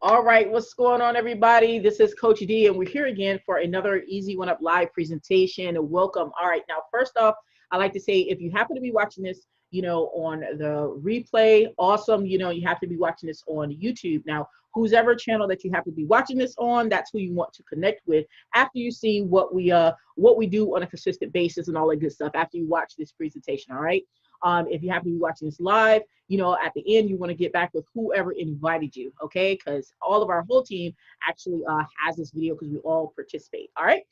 All right, what's going on, everybody? This is Coach D, and we're here again for another Easy One Up live presentation. Welcome. All right, now, first off, I like to say if you happen to be watching this, on the replay, awesome. You have to be watching this on YouTube. Now, whose ever channel that you have to be watching this on, that's who you want to connect with after you see what we do on a consistent basis and all that good stuff after you watch this presentation. All right. If you happen to be watching this live, at the end, you want to get back with whoever invited you, okay? Because all of our whole team actually has this video because we all participate, all right?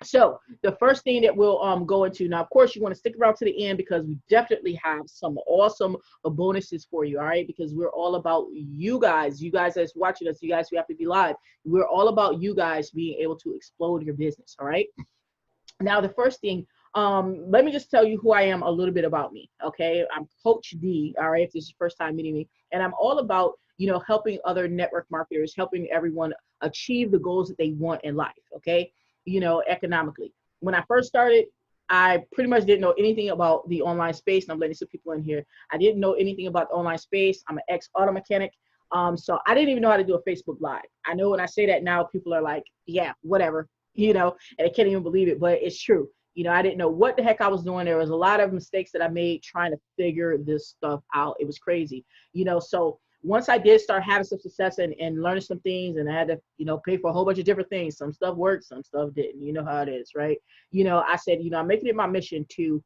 So the first thing that we'll go into now, of course, you want to stick around to the end because we definitely have some awesome bonuses for you, all right? Because we're all about you guys that's watching us, you guys who have to be live. We're all about you guys being able to explode your business, all right? Now, the first thing, let me just tell you who I am, a little bit about me, okay? I'm Coach D, all right, if this is your first time meeting me, and I'm all about, helping other network marketers, helping everyone achieve the goals that they want in life, okay? Economically. When I first started, I pretty much didn't know anything about the online space, and I'm letting some people in here. I didn't know anything about the online space. I'm an ex-auto mechanic, so I didn't even know how to do a Facebook Live. I know when I say that now, people are like, yeah, whatever, and I can't even believe it, but it's true. I didn't know what the heck I was doing. There was a lot of mistakes that I made trying to figure this stuff out. It was crazy, so once I did start having some success and learning some things, and I had to, pay for a whole bunch of different things. Some stuff worked, some stuff didn't. You know how it is, right? I said, I'm making it my mission to,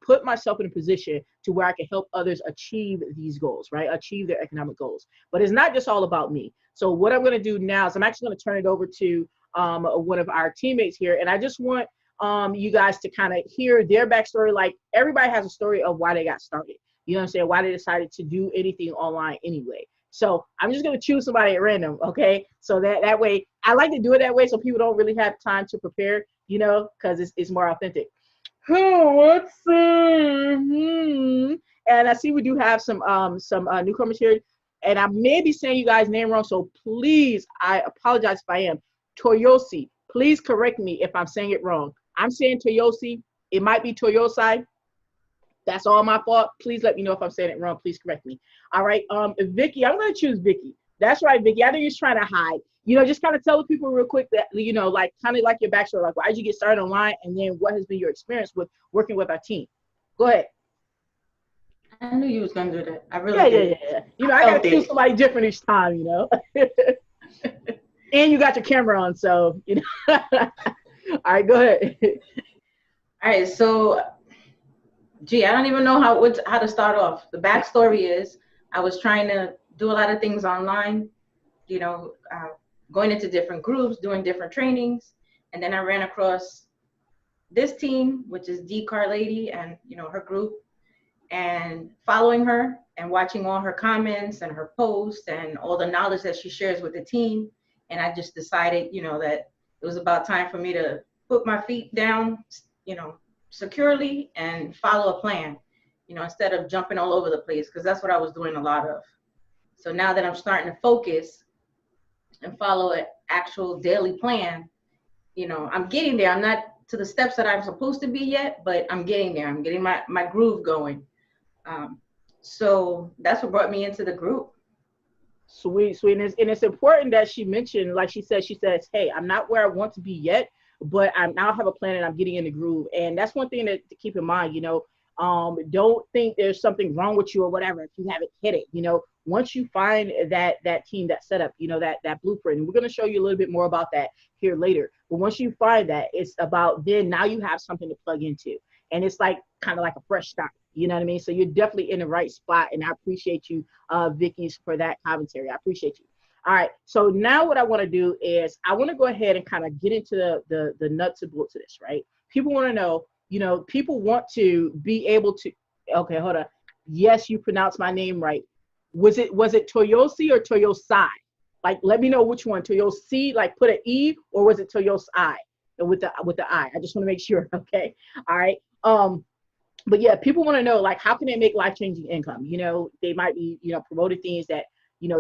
put myself in a position to where I can help others achieve these goals, right? Achieve their economic goals. But it's not just all about me. So what I'm going to do now is I'm actually going to turn it over to one of our teammates here. And I just want you guys to kind of hear their backstory. Like, everybody has a story of why they got started. You know what I'm saying? Why they decided to do anything online anyway. So I'm just going to choose somebody at random, okay? So that way, I like to do it that way so people don't really have time to prepare, because it's more authentic. Let's see. And I see we do have some newcomers here. And I may be saying you guys' name wrong, so please, I apologize if I am. Toyosi, please correct me if I'm saying it wrong. I'm saying Toyosi. It might be Toyosai. That's all my fault. Please let me know if I'm saying it wrong. Please correct me. All right. Vicky, I'm going to choose Vicky. That's right, Vicky. I know you're trying to hide. Just kind of tell the people real quick that, like kind of like your backstory. Like, why did you get started online? And then what has been your experience with working with our team? Go ahead. I knew you was going to do that. I really did. Yeah. I got to choose somebody different each time, And you got your camera on, so, All right, go ahead. All right, so, I don't even know how to start off. The backstory is I was trying to do a lot of things online, going into different groups, doing different trainings. And then I ran across this team, which is D Car Lady and, her group, and following her and watching all her comments and her posts and all the knowledge that she shares with the team. And I just decided, that it was about time for me to put my feet down, securely and follow a plan, instead of jumping all over the place, because that's what I was doing a lot of. So now that I'm starting to focus and follow an actual daily plan, I'm getting there. I'm not to the steps that I'm supposed to be yet, but I'm getting there. I'm getting my groove going. So that's what brought me into the group. Sweet. And it's important that she mentioned, like she says, hey, I'm not where I want to be yet, but I now have a plan and I'm getting in the groove. And that's one thing to keep in mind, don't think there's something wrong with you or whatever if you haven't hit it. Once you find that team, that setup, that blueprint, and we're going to show you a little bit more about that here later. But once you find that, it's about then now you have something to plug into. And it's like kind of like a fresh start. You know what I mean? So you're definitely in the right spot. And I appreciate you, Vicky, for that commentary. I appreciate you. All right. So now what I want to do is I want to go ahead and kind of get into the nuts and bolts of this, right? People want to know, people want to be able to, okay, hold on. Yes, you pronounced my name right. Was it Toyosi or Toyosai? Like, let me know which one. Toyosi, like put an E, or was it Toyosai with the I? I just want to make sure. Okay. All right. But yeah, people want to know, like, how can they make life-changing income? They might be, promoting things that,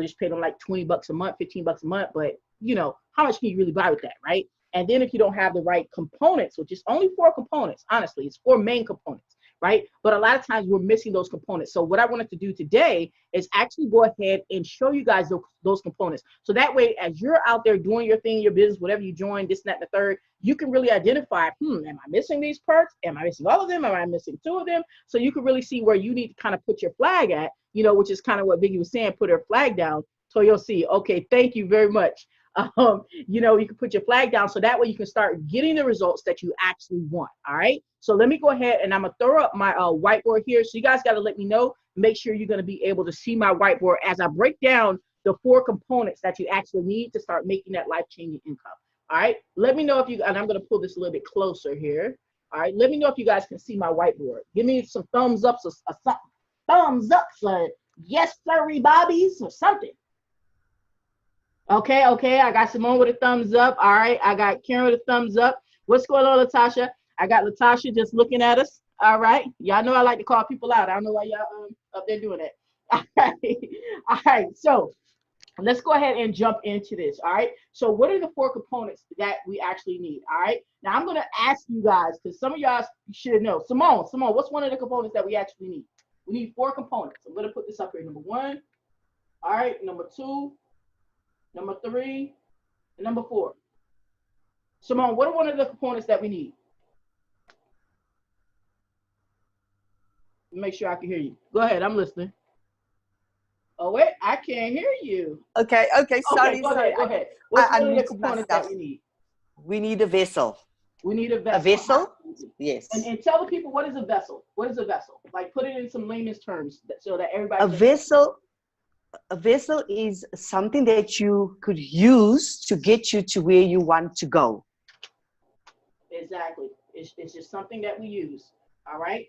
just pay them like $20 a month, $15 a month, but how much can you really buy with that, right? And then if you don't have the right components, which is only 4 components, honestly, it's 4 main components, right? But a lot of times we're missing those components. So what I wanted to do today is actually go ahead and show you guys those components. So that way, as you're out there doing your thing, your business, whatever you join, this, that, and the third, you can really identify, am I missing these parts? Am I missing all of them? Am I missing two of them? So you can really see where you need to kind of put your flag at, which is kind of what Biggie was saying, put her flag down. So you'll see, okay, thank you very much. You can put your flag down so that way you can start getting the results that you actually want. All right. So let me go ahead and I'm going to throw up my whiteboard here. So you guys got to let me know, make sure you're going to be able to see my whiteboard as I break down the 4 components that you actually need to start making that life-changing income. All right. Let me know if you, and I'm going to pull this a little bit closer here. All right. Let me know if you guys can see my whiteboard. Give me some thumbs ups or something. Thumbs up, so yes, sirree, bobbies or something. Okay, I got Simone with a thumbs up. All right, I got Karen with a thumbs up. What's going on, Latasha? I got Latasha just looking at us. All right, y'all know I like to call people out. I don't know why y'all up there doing that. All right, so let's go ahead and jump into this. All right, so what are the 4 components that we actually need? All right, now I'm gonna ask you guys because some of y'all should know. Simone, what's one of the components that we actually need? We need 4 components. I'm gonna put this up here. Number 1. All right, number 2. Number 3, and number 4. Simone, what are one of the components that we need? Make sure I can hear you. Go ahead, I'm listening. Oh wait, I can't hear you. Okay, sorry. Go ahead. What's one of the components that we need? We need a vessel. We need a vessel. A vessel? Yes. And tell the people, what is a vessel? What is a vessel? Like, put it in some layman's terms so that everybody A vessel is something that you could use to get you to where you want to go. Exactly. It's just something that we use. All right.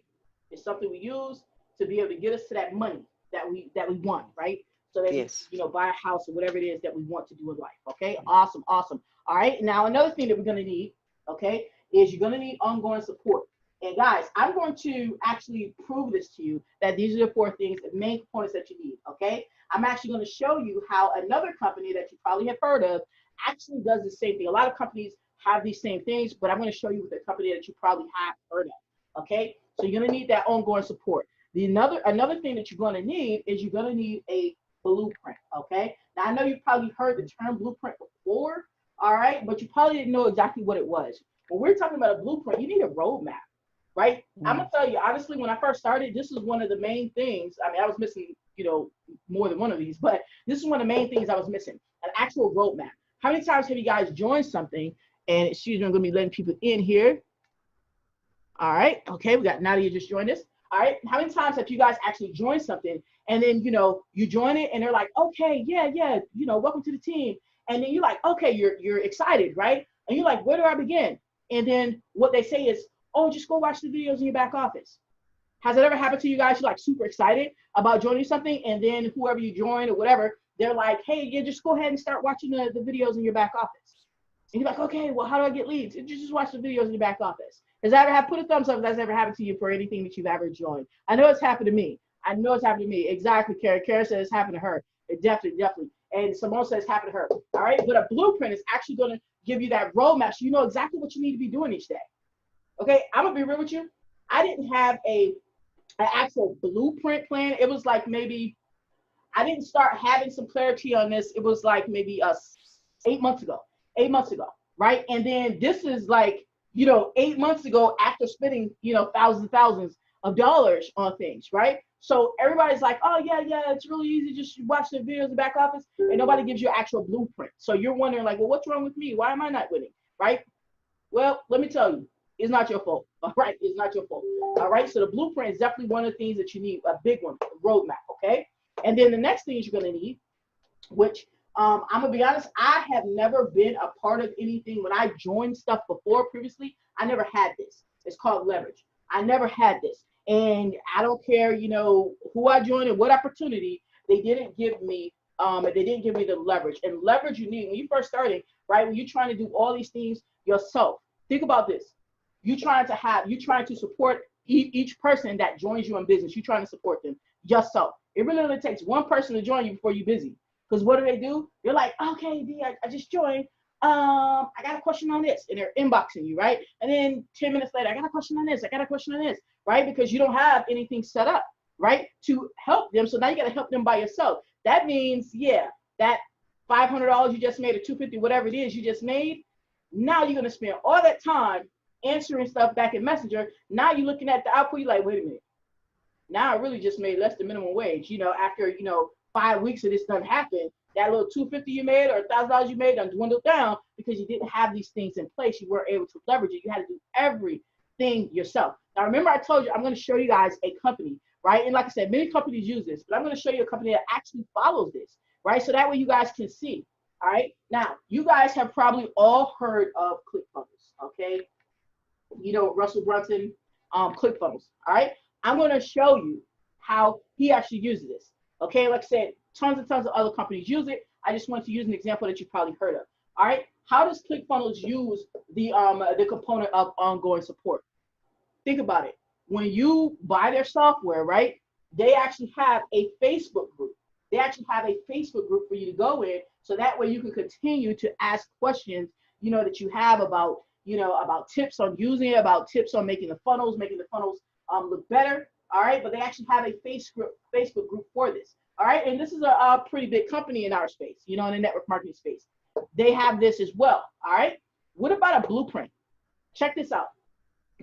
It's something we use to be able to get us to that money that we want, right? So that yes. we, buy a house or whatever it is that we want to do in life. Okay. Awesome. All right. Now another thing that we're gonna need, okay, is you're gonna need ongoing support. And guys, I'm going to actually prove this to you that these are the 4 things, the main components that you need, okay? I'm actually going to show you how another company that you probably have heard of actually does the same thing. A lot of companies have these same things, but I'm going to show you the company that you probably have heard of, okay? So you're going to need that ongoing support. Another thing that you're going to need is you're going to need a blueprint, okay? Now, I know you've probably heard the term blueprint before, all right? But you probably didn't know exactly what it was. When we're talking about a blueprint, you need a roadmap. Right? I'm gonna tell you honestly, when I first started, this was one of the main things. I mean, I was missing, more than one of these, but this is one of the main things I was missing, an actual roadmap. How many times have you guys joined something? And excuse me, I'm gonna be letting people in here. All right, okay, we got Nadia just joined us. All right, how many times have you guys actually joined something and then you join it and they're like, okay, yeah, welcome to the team, and then you're like, okay, you're excited, right? And you're like, where do I begin? And then what they say is, oh, just go watch the videos in your back office. Has it ever happened to you guys? You're like super excited about joining something, and then whoever you join or whatever, they're like, hey, yeah, just go ahead and start watching the videos in your back office. And you're like, okay, well, how do I get leads? Just watch the videos in your back office. Has that ever happened? Put a thumbs up if that's ever happened to you for anything that you've ever joined. I know it's happened to me. Exactly, Kara. Kara says it's happened to her. It definitely. And Simone says it's happened to her. All right, but a blueprint is actually going to give you that roadmap so you know exactly what you need to be doing each day. Okay, I'm gonna be real with you. I didn't have an actual blueprint plan. It was like maybe I didn't start having some clarity on this. It was like maybe 8 months ago, right? And then this is like 8 months ago after spending thousands of dollars on things, right? So everybody's like, oh yeah, it's really easy. Just watch the videos in the back office, and nobody gives you an actual blueprint. So you're wondering like, well, what's wrong with me? Why am I not winning, right? Well, let me tell you. It's not your fault, all right? It's not your fault, all right? So the blueprint is definitely one of the things that you need, a big one, a roadmap, okay? And then the next thing you're gonna need, which I'm gonna be honest, I have never been a part of anything. When I joined stuff before previously, I never had this. It's called leverage. I never had this. And I don't care, who I joined and what opportunity, they didn't give me the leverage. And leverage you need when you first starting, right? When you're trying to do all these things yourself. Think about this. You're trying to support each person that joins you in business. You're trying to support them yourself. It really only takes one person to join you before you're busy. Because what do? They're like, okay, D, I just joined. I got a question on this, and they're inboxing you, right? And then 10 minutes later, I got a question on this, I got a question on this, right? Because you don't have anything set up, right, to help them. So now you got to help them by yourself. That means, yeah, that $500 you just made, or $250, whatever it is you just made, now you're going to spend all that time answering stuff back in Messenger. Now you're looking at the output, you're like, wait a minute. Now I really just made less than minimum wage. After 5 weeks of this done happen, that little $250 you made or $1,000 you made done dwindled down because you didn't have these things in place. You weren't able to leverage it. You had to do everything yourself. Now remember, I told you I'm going to show you guys a company, right? And like I said, many companies use this, but I'm going to show you a company that actually follows this, right? So that way you guys can see. All right. Now you guys have probably all heard of ClickFunnels, okay? Russell Brunson, ClickFunnels. All right. I'm going to show you how he actually uses this. Okay, like I said, tons and tons of other companies use it. I just wanted to use an example that you probably heard of. All right, how does ClickFunnels use the component of ongoing support? Think about it. When you buy their software, right, they actually have a Facebook group. They actually have a Facebook group for you to go in, so that way you can continue to ask questions, that you have about tips on using it, about tips on making the funnels look better. All right, but they actually have a Facebook group for this. All right, and this is a pretty big company in our space, in the network marketing space. They have this as well. All right, what about a blueprint? Check this out.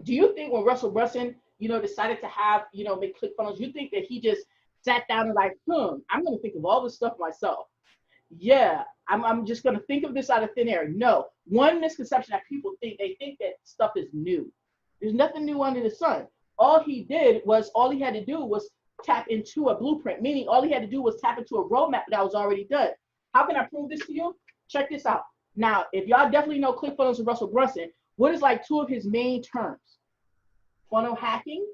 Do you think when Russell Brunson, decided to have, make ClickFunnels, you think that he just sat down and like, I'm going to think of all this stuff myself? Yeah, I'm just going to think of this out of thin air. No, one misconception that people think, they think that stuff is new. There's nothing new under the sun. All he had to do was tap into a blueprint, meaning all he had to do was tap into a roadmap that was already done. How can I prove this to you? Check this out. Now, if y'all definitely know ClickFunnels and Russell Brunson, what is like two of his main terms? Funnel hacking,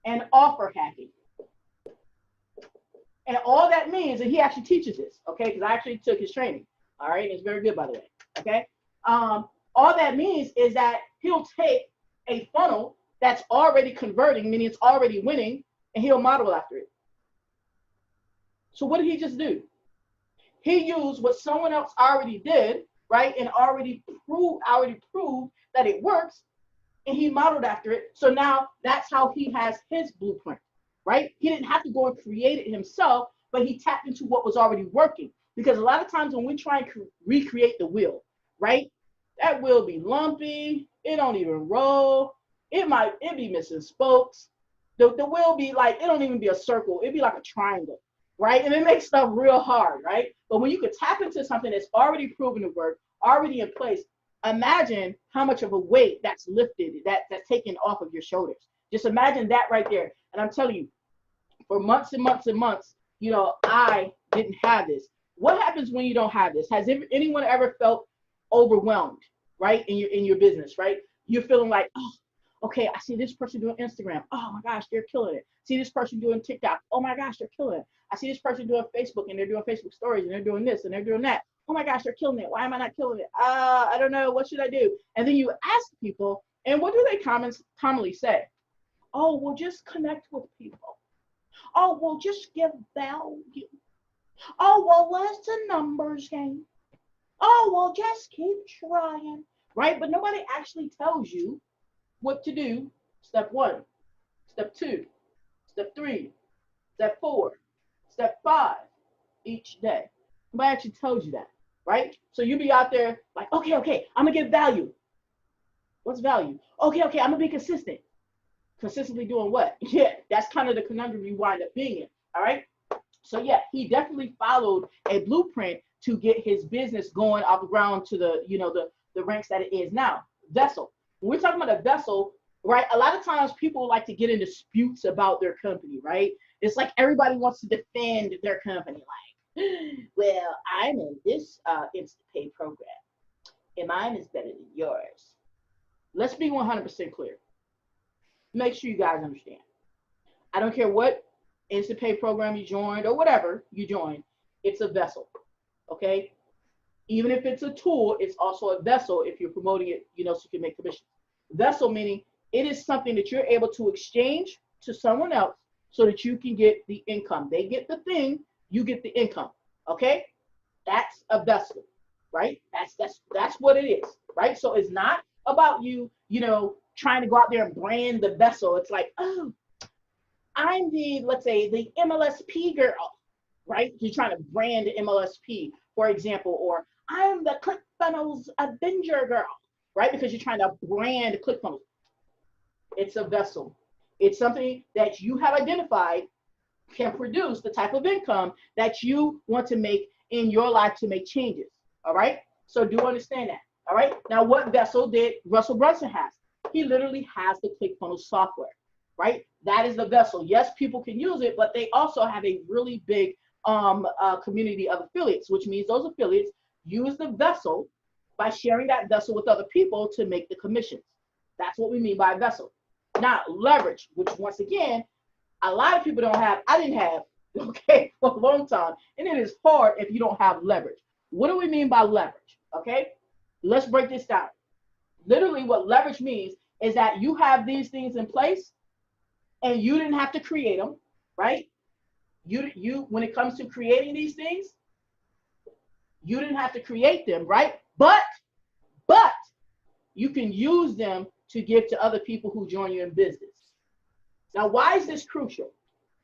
and offer hacking. And all that means, and he actually teaches this, okay, because I actually took his training, all right, it's very good, by the way, okay? All that means is that he'll take a funnel that's already converting, meaning it's already winning, and he'll model after it. So what did he just do? He used what someone else already did, right, and already proved that it works, and he modeled after it. So now that's how he has his blueprint, right? He didn't have to go and create it himself, but he tapped into what was already working. Because a lot of times when we try and recreate the wheel, right, that wheel be lumpy, it don't even roll, it be missing spokes. The wheel be like, it don't even be a circle, it'd be like a triangle, right? And it makes stuff real hard, right? But when you could tap into something that's already proven to work, already in place, imagine how much of a weight that's lifted, that's taken off of your shoulders. Just imagine that right there. And I'm telling you, for months and months and months, I didn't have this. What happens when you don't have this? Has anyone ever felt overwhelmed, right, in your business, right? You're feeling like, oh, okay, I see this person doing Instagram. Oh my gosh, they're killing it. See this person doing TikTok. Oh my gosh, they're killing it. I see this person doing Facebook, and they're doing Facebook stories, and they're doing this, and they're doing that. Oh my gosh, they're killing it. Why am I not killing it? I don't know. What should I do? And then you ask people, and what do they commonly say? Oh, well, just connect with people. Oh, well, just give value. Oh, well, it's a numbers game. Oh, well, just keep trying, right? But nobody actually tells you what to do. Step 1, step 2, step 3, step 4, step 5 each day. Nobody actually tells you that, right? So you be out there like, okay, I'm gonna give value. What's value? Okay, I'm gonna be consistent. Consistently doing what? Yeah, that's kind of the conundrum you wind up being in, all right? So yeah, he definitely followed a blueprint to get his business going off the ground to the, the ranks that it is now. Vessel. When we're talking about a vessel, right? A lot of times people like to get in disputes about their company, right? It's like everybody wants to defend their company. Like, well, I'm in this instant pay program, and mine is better than yours. Let's be 100% clear. Make sure you guys understand. I don't care what instant pay program you joined or whatever you joined, it's a vessel, okay? Even if it's a tool, it's also a vessel if you're promoting it, so you can make commission. Vessel meaning it is something that you're able to exchange to someone else so that you can get the income. They get the thing, you get the income, okay? That's a vessel, right? That's what it is, right? So it's not about you, trying to go out there and brand the vessel. It's like, oh, I'm the, let's say, the MLSP girl, right? You're trying to brand the MLSP, for example, or I'm the ClickFunnels Avenger girl, right? Because you're trying to brand ClickFunnels. It's a vessel. It's something that you have identified can produce the type of income that you want to make in your life to make changes. All right. So do understand that. All right. Now, what vessel did Russell Brunson have? He literally has the ClickFunnels software, right? That is the vessel. Yes, people can use it, but they also have a really big community of affiliates, which means those affiliates use the vessel by sharing that vessel with other people to make the commissions. That's what we mean by vessel. Now, leverage, which once again, a lot of people don't have. I didn't have, okay, for a long time. And it is hard if you don't have leverage. What do we mean by leverage? Okay, let's break this down. Literally, what leverage means is that you have these things in place and you didn't have to create them, right? You when it comes to creating these things, you didn't have to create them, right? But you can use them to give to other people who join you in business. Now, why is this crucial?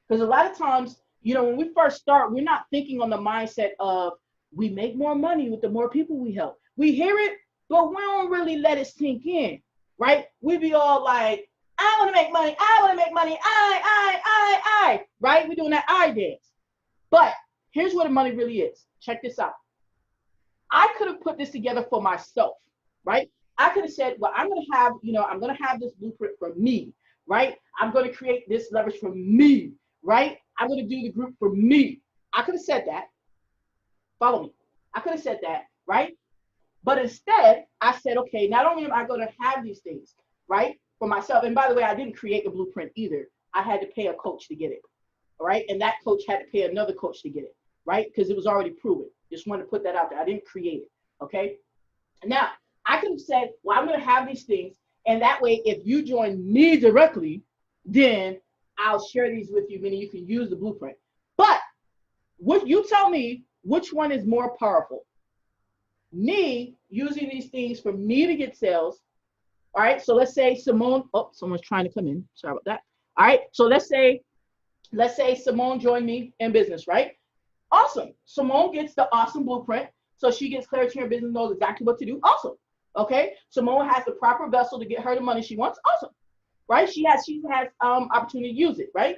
Because a lot of times, when we first start, we're not thinking on the mindset of we make more money with the more people we help. We hear it, but we don't really let it sink in, right? We be all like, I want to make money. I want to make money. I, right? We're doing that I dance. But here's what the money really is. Check this out. I could have put this together for myself, right? I could have said, well, I'm going to have this blueprint for me, right? I'm going to create this leverage for me, right? I'm going to do the group for me. I could have said that. Follow me. I could have said that, right? But instead, I said, okay, not only am I going to have these things, right, for myself. And by the way, I didn't create the blueprint either. I had to pay a coach to get it, all right? And that coach had to pay another coach to get it, right? Because it was already proven. Just wanted to put that out there. I didn't create it, okay? Now, I could have said, well, I'm going to have these things. And that way, if you join me directly, then I'll share these with you, meaning you can use the blueprint. But what you tell me, which one is more powerful? Me using these things for me to get sales. All right. So let's say Simone, oh, someone's trying to come in. Sorry about that. All right. So let's say Simone joined me in business, right? Awesome. Simone gets the awesome blueprint. So she gets clarity in her business, knows exactly what to do. Awesome. Okay. Simone has the proper vessel to get her the money she wants. Awesome. Right. She has opportunity to use it. Right.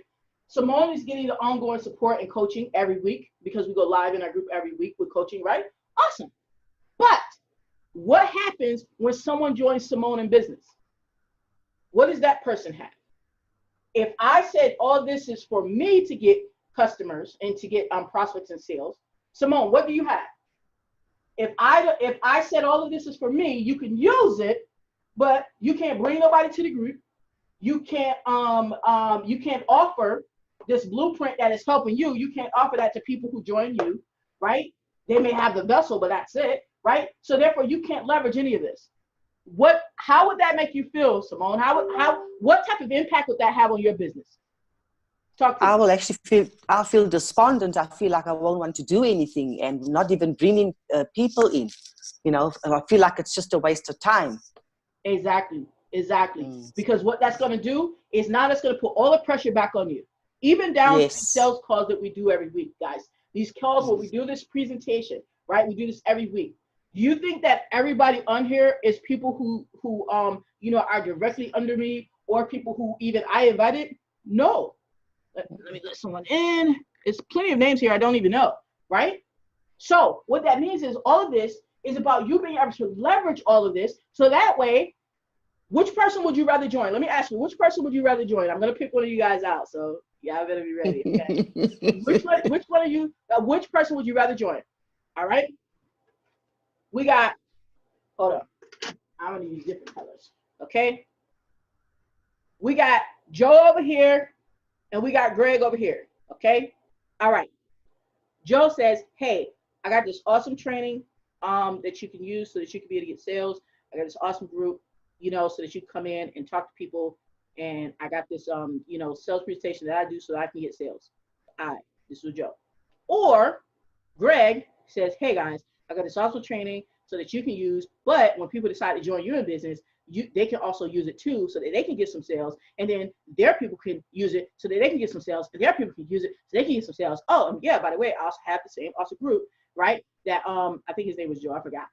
Simone is getting the ongoing support and coaching every week because we go live in our group every week with coaching. Right. Awesome. But what happens when someone joins Simone in business? What does that person have? If I said all this is for me to get customers and to get prospects and sales, Simone, what do you have? If I said all of this is for me, you can use it, but you can't bring nobody to the group. You can't offer this blueprint that is helping you. You can't offer that to people who join you, right? They may have the vessel, but that's it, right? So therefore, you can't leverage any of this. How would that make you feel, Simone? What type of impact would that have on your business? Talk to me. I will actually feel despondent. I feel like I won't want to do anything and not even bringing people in. I feel like it's just a waste of time. Exactly. Because what that's going to do is now it's going to put all the pressure back on you. Even down to sales calls that we do every week, guys. These calls where we do this presentation, right? We do this every week. Do you think that everybody on here is people who are directly under me or people who even I invited? No. Let me let someone in. There's plenty of names here I don't even know, right? So what that means is all of this is about you being able to leverage all of this. So that way, which person would you rather join? Let me ask you, which person would you rather join? I'm going to pick one of you guys out. So yeah, I better be ready. Okay? which one of you, which person would you rather join? All right. We got, hold on. I'm going to use different colors. Okay. We got Joe over here and we got Greg over here. Okay. All right. Joe says, hey, I got this awesome training that you can use so that you can be able to get sales. I got this awesome group, so that you can come in and talk to people. And I got this, sales presentation that I do so that I can get sales. All right. This is Joe. Or Greg says, hey guys, I got this also training so that you can use, but when people decide to join you in business, they can also use it too, so that they can get some sales, and then their people can use it so that they can get some sales, and their people can use it so they can get some sales. Oh, and yeah, by the way, I also have the same awesome group, right? That I think his name was Joe, I forgot.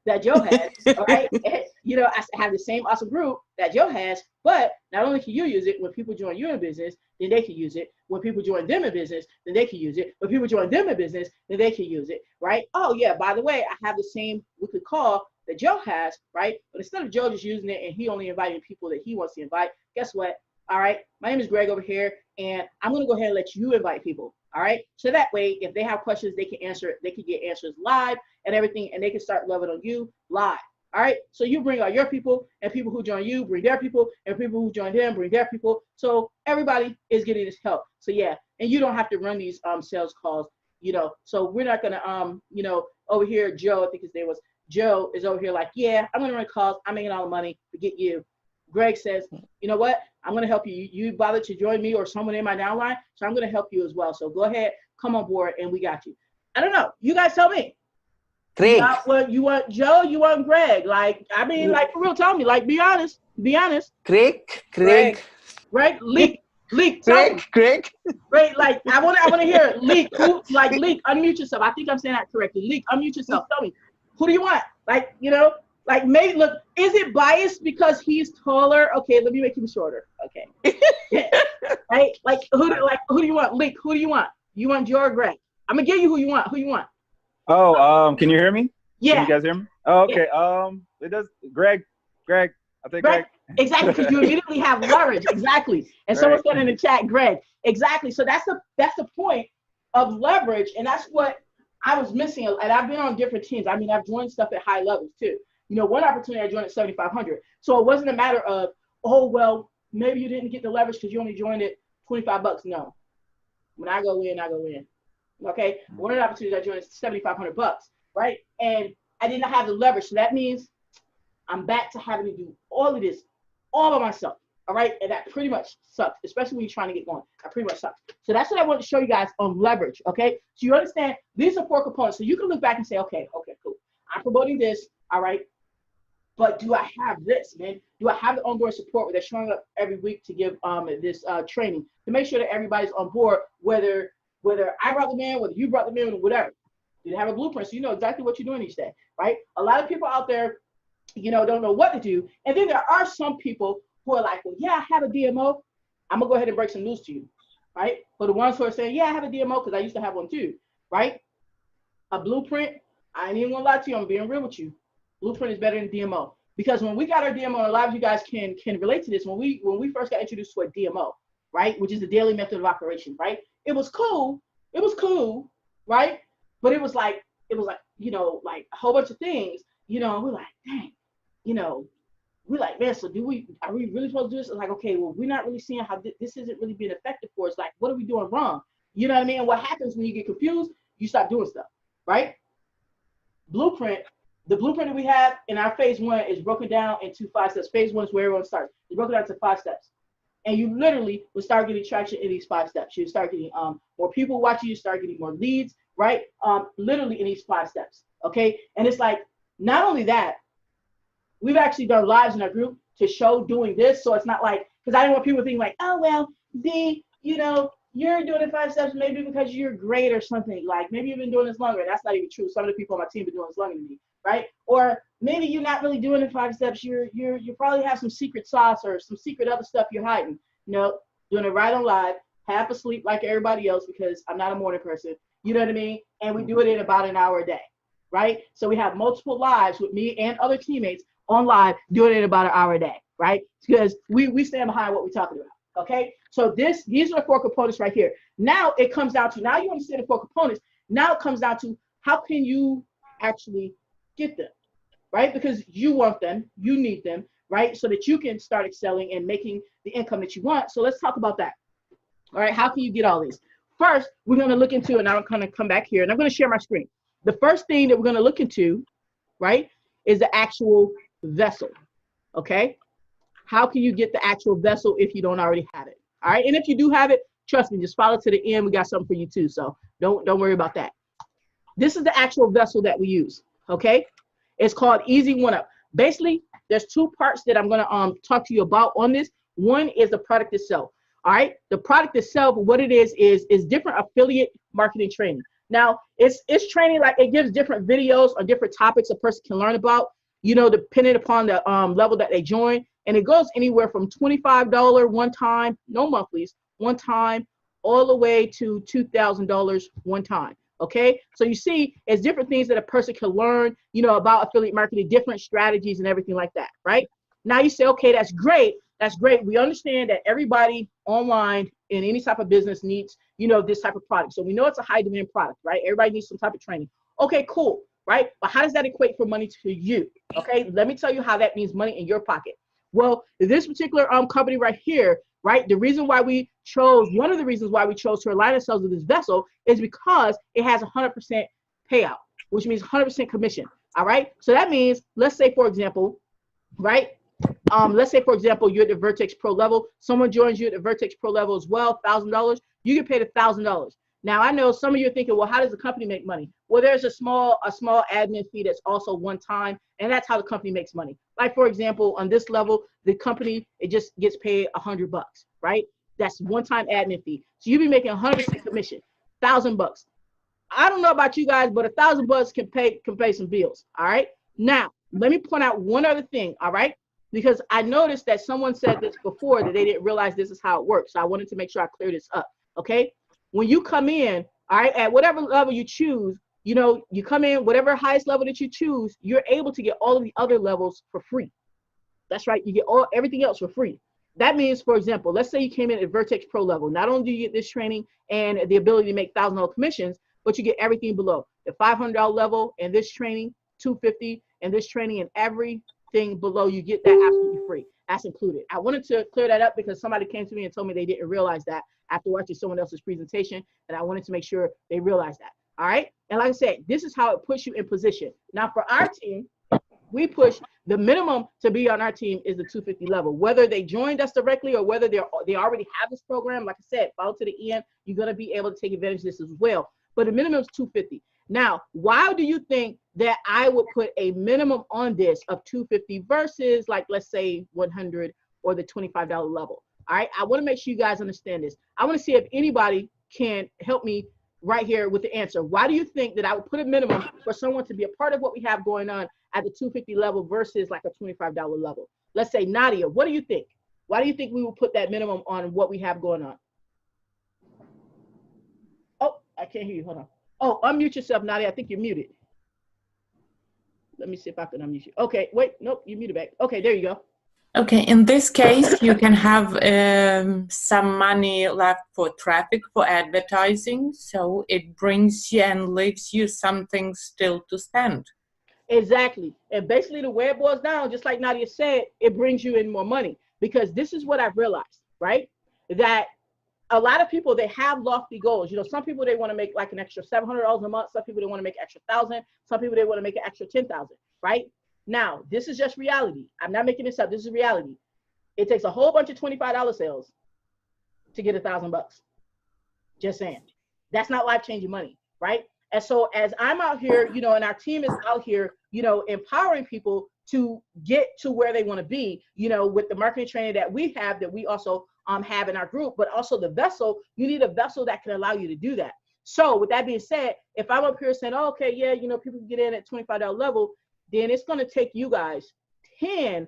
That Joe has, right? And, you know, I have the same awesome group that Joe has, but not only can you use it when people join you in business, then they can use it. When people join them in business, then they can use it. When people join them in business, then they can use it, right? Oh yeah, by the way, I have the same weekly call that Joe has, right? But instead of Joe just using it and he only inviting people that he wants to invite, guess what? All right, my name is Greg over here, and I'm gonna go ahead and let you invite people. All right, so that way, if they have questions, they can answer it. They can get answers live and everything, and they can start loving on you live. All right, so you bring all your people, and people who join you bring their people, and people who join them bring their people. So everybody is getting this help. So yeah, and you don't have to run these sales calls, you know. So we're not gonna you know, over here, Joe, I think his name was Joe, is over here like, yeah, I'm gonna run calls. I'm making all the money. Forget you. Greg says, you know what? I'm going to help you. You bothered to join me or someone in my downline, so I'm going to help you as well. So go ahead, come on board, and we got you. I don't know. You guys tell me. Greg. You want Joe? You want Greg? Like, I mean, like, for real, tell me. Like, be honest. Be honest. Greg. Greg, Leak. Greg. Great, like, I want to hear it. Leak. Who, like, Leak, unmute yourself. I think I'm saying that correctly. Leak, unmute yourself. Tell me. Who do you want? Like, you know, like, maybe, look, is it biased because he's taller? Okay, let me make him shorter. Okay. Yeah. Right? Like, who do you want? Leak, who do you want? You want Joe or Greg? I'm going to give you who you want. Who you want? Oh, can you hear me? Yeah. Can you guys hear me? Oh, okay. Yeah. It does. Greg. I'll take Greg. Exactly, because you immediately have leverage. Exactly. And someone said in the chat, Greg. Exactly. So that's the point of leverage, and that's what I was missing. And I've been on different teams. I mean, I've joined stuff at high levels too. You know, one opportunity I joined at 7,500. So it wasn't a matter of, oh, well, maybe you didn't get the leverage because you only joined it $25. No. When I go in, I go in. Okay? One of the opportunities I joined is $7,500, right? And I did not have the leverage. So that means I'm back to having to do all of this all by myself. All right? And that pretty much sucks, especially when you're trying to get going. That pretty much sucks. So that's what I want to show you guys on leverage. Okay? So you understand these are 4 components. So you can look back and say, okay, cool. I'm promoting this. All right? But do I have this, man? Do I have the ongoing support where they're showing up every week to give this training to make sure that everybody's on board, whether I brought them in, whether you brought them in, or whatever. Do they have a blueprint so you know exactly what you're doing each day, right? A lot of people out there, you know, don't know what to do. And then there are some people who are like, well, yeah, I have a DMO. I'm going to go ahead and break some news to you, right? For the ones who are saying, yeah, I have a DMO because I used to have one too, right? A blueprint, I ain't even going to lie to you. I'm being real with you. Blueprint is better than DMO, because when we got our DMO, and a lot of you guys can relate to this. When we first got introduced to a DMO, right, which is the daily method of operation, right? It was cool, right? But it was like, you know, like a whole bunch of things, you know. And we're like, dang, you know, we're like, man, so are we really supposed to do this? It's like, okay, well, we're not really seeing how this isn't really being effective for us. Like, what are we doing wrong? You know what I mean? And what happens when you get confused? You stop doing stuff, right? The blueprint that we have in our phase 1 is broken down into 5 steps. Phase 1 is where everyone starts. It's broken down to 5 steps. And you literally will start getting traction in these 5 steps. You start getting more people watching you, start getting more leads, right? Literally in these 5 steps, okay? And it's like, not only that, we've actually done lives in our group to show doing this. So it's not like, because I didn't want people thinking like, oh, well, you know, you're doing the 5 steps maybe because you're great or something. Like, maybe you've been doing this longer. That's not even true. Some of the people on my team have been doing this longer than me, right? Or maybe you're not really doing the 5 steps. You probably have some secret sauce or some secret other stuff you're hiding. No, doing it right on live, half asleep like everybody else, because I'm not a morning person. You know what I mean? And we do it in about an hour a day, right? So we have multiple lives with me and other teammates on live doing it in about an hour a day, right? Because we stand behind what we're talking about. Okay, so these are the 4 components right here. Now it comes down to, now you understand the 4 components. Now it comes down to, how can you actually get them, right? Because you want them, you need them, right? So that you can start excelling and making the income that you want. So let's talk about that. All right, how can you get all these? First, we're going to look into, and I'm going to come back here, and I'm going to share my screen. The first thing that we're going to look into, right, is the actual vessel, okay? How can you get the actual vessel if you don't already have it? All right, and if you do have it, trust me, just follow to the end. We got something for you too, so don't worry about that. This is the actual vessel that we use, okay? It's called Easy One Up. Basically, there's two parts that I'm gonna talk to you about on this. One is the product itself, all right? The product itself, what it is different affiliate marketing training. Now, it's training, like it gives different videos on different topics a person can learn about, you know, depending upon the level that they join. And it goes anywhere from $25 one time, no monthlies, one time, all the way to $2,000 one time. Okay, so you see, it's different things that a person can learn, you know, about affiliate marketing, different strategies and everything like that, right? Now you say, okay, that's great. That's great. We understand that everybody online in any type of business needs, you know, this type of product. So we know it's a high demand product, right? Everybody needs some type of training. Okay, cool, right? But how does that equate for money to you? Okay, let me tell you how that means money in your pocket. Well, this particular company right here, right? The reason why we chose, one of the reasons why we chose to align ourselves with this vessel is because it has 100% payout, which means 100% commission. All right. So that means, let's say, for example, right? Let's say, for example, you're at the Vertex Pro level. Someone joins you at the Vertex Pro level as well, $1,000. You get paid $1,000. Now, I know some of you are thinking, well, how does the company make money? Well, there's a small admin fee that's also one time, and that's how the company makes money. Like, for example, on this level, the company, it just gets paid $100, right? That's one-time admin fee. So you'll be making 100% commission, $1,000. I don't know about you guys, but $1,000 can pay some bills. All right. Now, let me point out one other thing. All right, because I noticed that someone said this before that they didn't realize this is how it works. So I wanted to make sure I clear this up. Okay. When you come in, all right, at whatever level you choose, you know, you come in, whatever highest level that you choose, you're able to get all of the other levels for free. That's right. You get everything else for free. That means, for example, let's say you came in at Vertex Pro level. Not only do you get this training and the ability to make $1,000 commissions, but you get everything below. The $500 level and this training, $250, and this training and everything below, you get that absolutely free. That's included. I wanted to clear that up because somebody came to me and told me they didn't realize that after watching someone else's presentation, and I wanted to make sure they realized that. All right. And like I said, this is how it puts you in position. Now for our team, we push the minimum to be on our team is the 250 level, whether they joined us directly or whether they already have this program. Like I said, follow to the end, you're going to be able to take advantage of this as well. But the minimum is 250. Now, why do you think that I would put a minimum on this of 250 versus, like, let's say 100 or the $25 level? All right. I want to make sure you guys understand this. I want to see if anybody can help me right here with the answer. Why do you think that I would put a minimum for someone to be a part of what we have going on at the 250 level versus like a $25 level? Let's say, Nadia, what do you think? Why do you think we will put that minimum on what we have going on? Oh, I can't hear you. Hold on. Oh, unmute yourself, Nadia. I think you're muted. Let me see if I can unmute you. Okay, wait. Nope, you muted back. Okay, there you go. Okay, in this case, you can have some money left for traffic, for advertising, so it brings you and leaves you something still to spend. Exactly. And basically the way it boils down, just like Nadia said, it brings you in more money, because this is what I've realized, right? That a lot of people, they have lofty goals. You know, some people, they want to make like an extra $700 a month. Some people, they want to make extra 1,000. Some people, they want to make an extra 10,000, right? Now, this is just reality. I'm not making this up. This is reality. It takes a whole bunch of $25 sales to get $1,000. Just saying. That's not life-changing money, right? And so as I'm out here, you know, and our team is out here, you know, empowering people to get to where they want to be, you know, with the marketing training that we have, that we also have in our group, but also the vessel, you need a vessel that can allow you to do that. So with that being said, if I'm up here saying, oh, okay, yeah, you know, people can get in at $25 level, then it's going to take you guys 10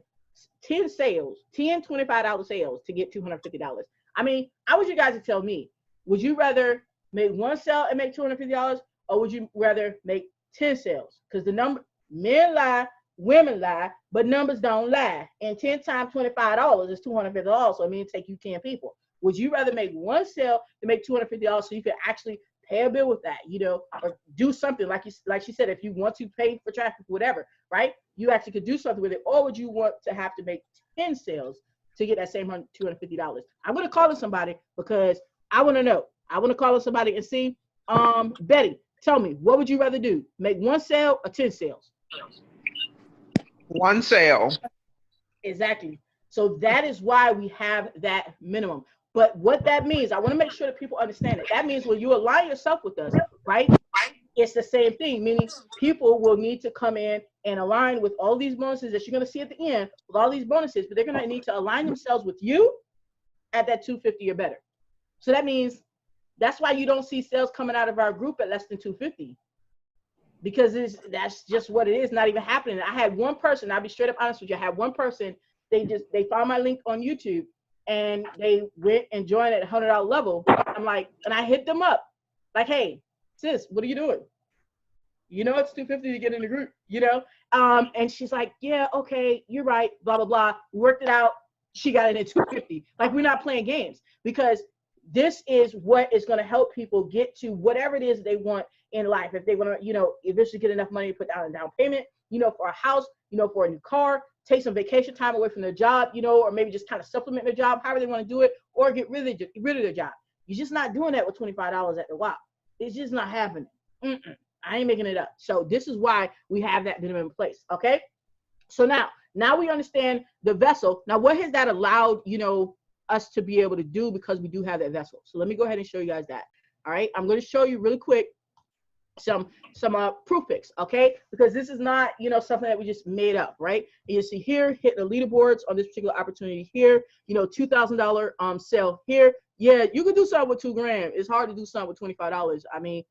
sales, 10 $25 sales to get $250. I mean, I want you guys to tell me, would you rather make one sale and make $250, or would you rather make 10 sales? Because the number, men lie, women lie, but numbers don't lie. And 10 times $25 is $250. So I mean, it take you 10 people. Would you rather make one sale to make $250 so you can actually pay a bill with that, you know, or do something like she said, if you want to pay for traffic, whatever, right? You actually could do something with it. Or would you want to have to make 10 sales to get that same $250? I'm going to call in somebody because I want to know. I want to call in somebody and see. Betty, tell me, what would you rather do? Make one sale or 10 sales? One sale. Exactly. So that is why we have that minimum. But what that means, I want to make sure that people understand it. That means when you align yourself with us, right? it's the same thing, meaning people will need to come in and align with all these bonuses that you're going to see at the end with all these bonuses, but they're going to need to align themselves with you at that 250 or better. So that means that's why you don't see sales coming out of our group at less than 250, because that's just what it is, not even happening. I had one person, I'll be straight up honest with you, I had one person, they found my link on YouTube and they went and joined at $100 level. I'm like, and I hit them up like, hey, sis, what are you doing? You know, it's 250 to get in the group, you know? And she's like, yeah, okay, you're right, blah, blah, blah. Worked it out. She got in at 250. Like, we're not playing games, because this is what is going to help people get to whatever it is they want in life. If they want to, you know, eventually get enough money to put down a down payment, you know, for a house, you know, for a new car, take some vacation time away from their job, you know, or maybe just kind of supplement their job, however they want to do it, or get rid of their job. You're just not doing that with $25 at the WOP. It's just not happening. I ain't making it up. So this is why we have that minimum in place. Okay. So now we understand the vessel. Now, what has that allowed, you know, us to be able to do, because we do have that vessel. So let me go ahead and show you guys that. All right. I'm going to show you really quick some proof pics. Okay. Because this is not, you know, something that we just made up. Right. And you see here, hit the leaderboards on this particular opportunity here, you know, $2,000 sale here. Yeah. You can do something with $2,000. It's hard to do something with $25. I mean,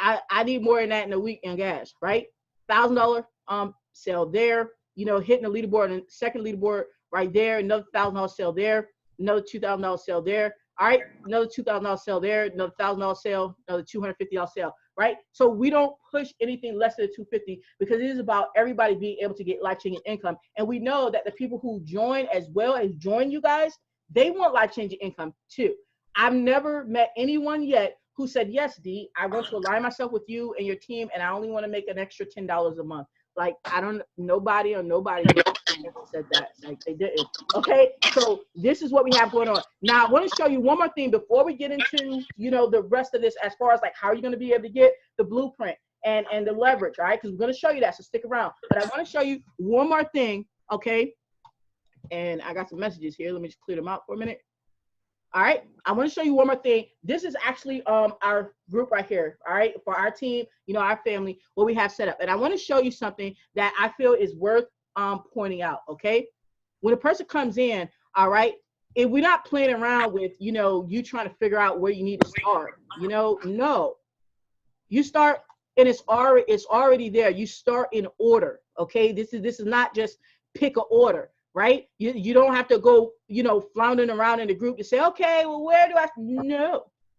I need more than that in a week in gas, right? $1,000 sale there, you know, hitting the leaderboard, and second leaderboard right there, another $1,000 sale there, another $2,000 sale there. All right, another $2,000 sale there, another $1,000 sale, another $250 sale, right? So we don't push anything less than $250, because it is about everybody being able to get life-changing income. And we know that the people who join as well as join you guys, they want life-changing income too. I've never met anyone yet who said, yes, D, I want to align myself with you and your team, and I only want to make an extra $10 a month. Like, nobody said that. Like, they didn't. Okay, so this is what we have going on. Now, I want to show you one more thing before we get into, you know, the rest of this, as far as like how you're going to be able to get the blueprint and the leverage, right? Because we're going to show you that, so stick around. But I want to show you one more thing, okay? And I got some messages here. Let me just clear them out for a minute. All right, I want to show you one more thing. This is actually our group right here, all right, for our team, you know, our family, what we have set up. And I want to show you something that I feel is worth pointing out, okay? When a person comes in, all right, if we're not playing around with, you know, you trying to figure out where you need to start, you know, no. You start, and it's already there. You start in order, okay? This is not just pick an order. Right? You don't have to go, you know, floundering around in the group to say, okay, well, where do I?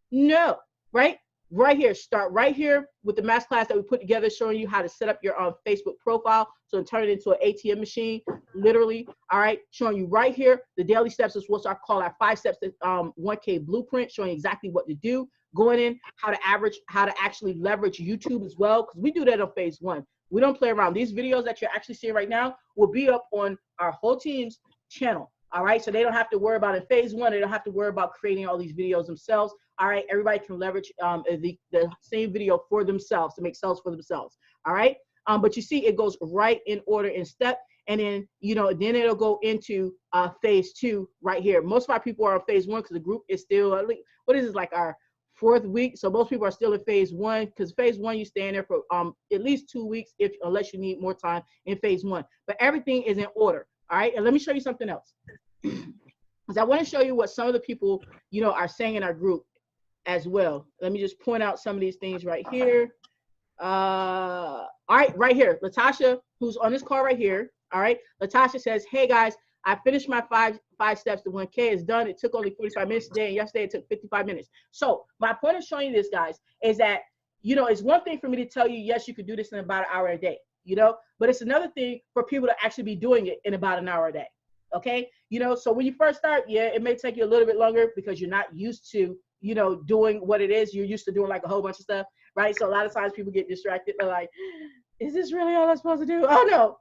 No, right? Right here. Start right here with the mass class that we put together, showing you how to set up your Facebook profile, so turn it into an ATM machine, literally. All right, showing you right here the daily steps is what I call our 5 steps to 1K blueprint, showing exactly what to do, going in, how to actually leverage YouTube as well, because we do that on phase 1. We don't play around. These videos that you're actually seeing right now will be up on our whole team's channel. All right. So they don't have to worry about in phase 1. They don't have to worry about creating all these videos themselves. All right. Everybody can leverage the same video for themselves to make sales for themselves. All right. But you see, it goes right in order in step. And then, you know, then it'll go into phase 2 right here. Most of our people are on phase 1 because the group is still, what is this, like our 4th week? So most people are still in phase 1, because phase 1 you stay in there for at least 2 weeks, unless you need more time in phase 1. But everything is in order. All right, and let me show you something else, because I want to show you what some of the people, you know, are saying in our group as well. Let me just point out some of these things right here. All right, right here, Latasha, who's on this call right here. All right, Latasha says, hey guys, I finished my five steps to 1K. It's done. It took only 45 minutes today, and yesterday it took 55 minutes. So my point of showing you this, guys, is that, you know, it's one thing for me to tell you, yes, you could do this in about an hour a day, you know, but it's another thing for people to actually be doing it in about an hour a day. Okay. You know, so when you first start, yeah, it may take you a little bit longer because you're not used to, you know, doing what it is. You're used to doing like a whole bunch of stuff, right? So a lot of times people get distracted. They're like, is this really all I'm supposed to do? Oh no,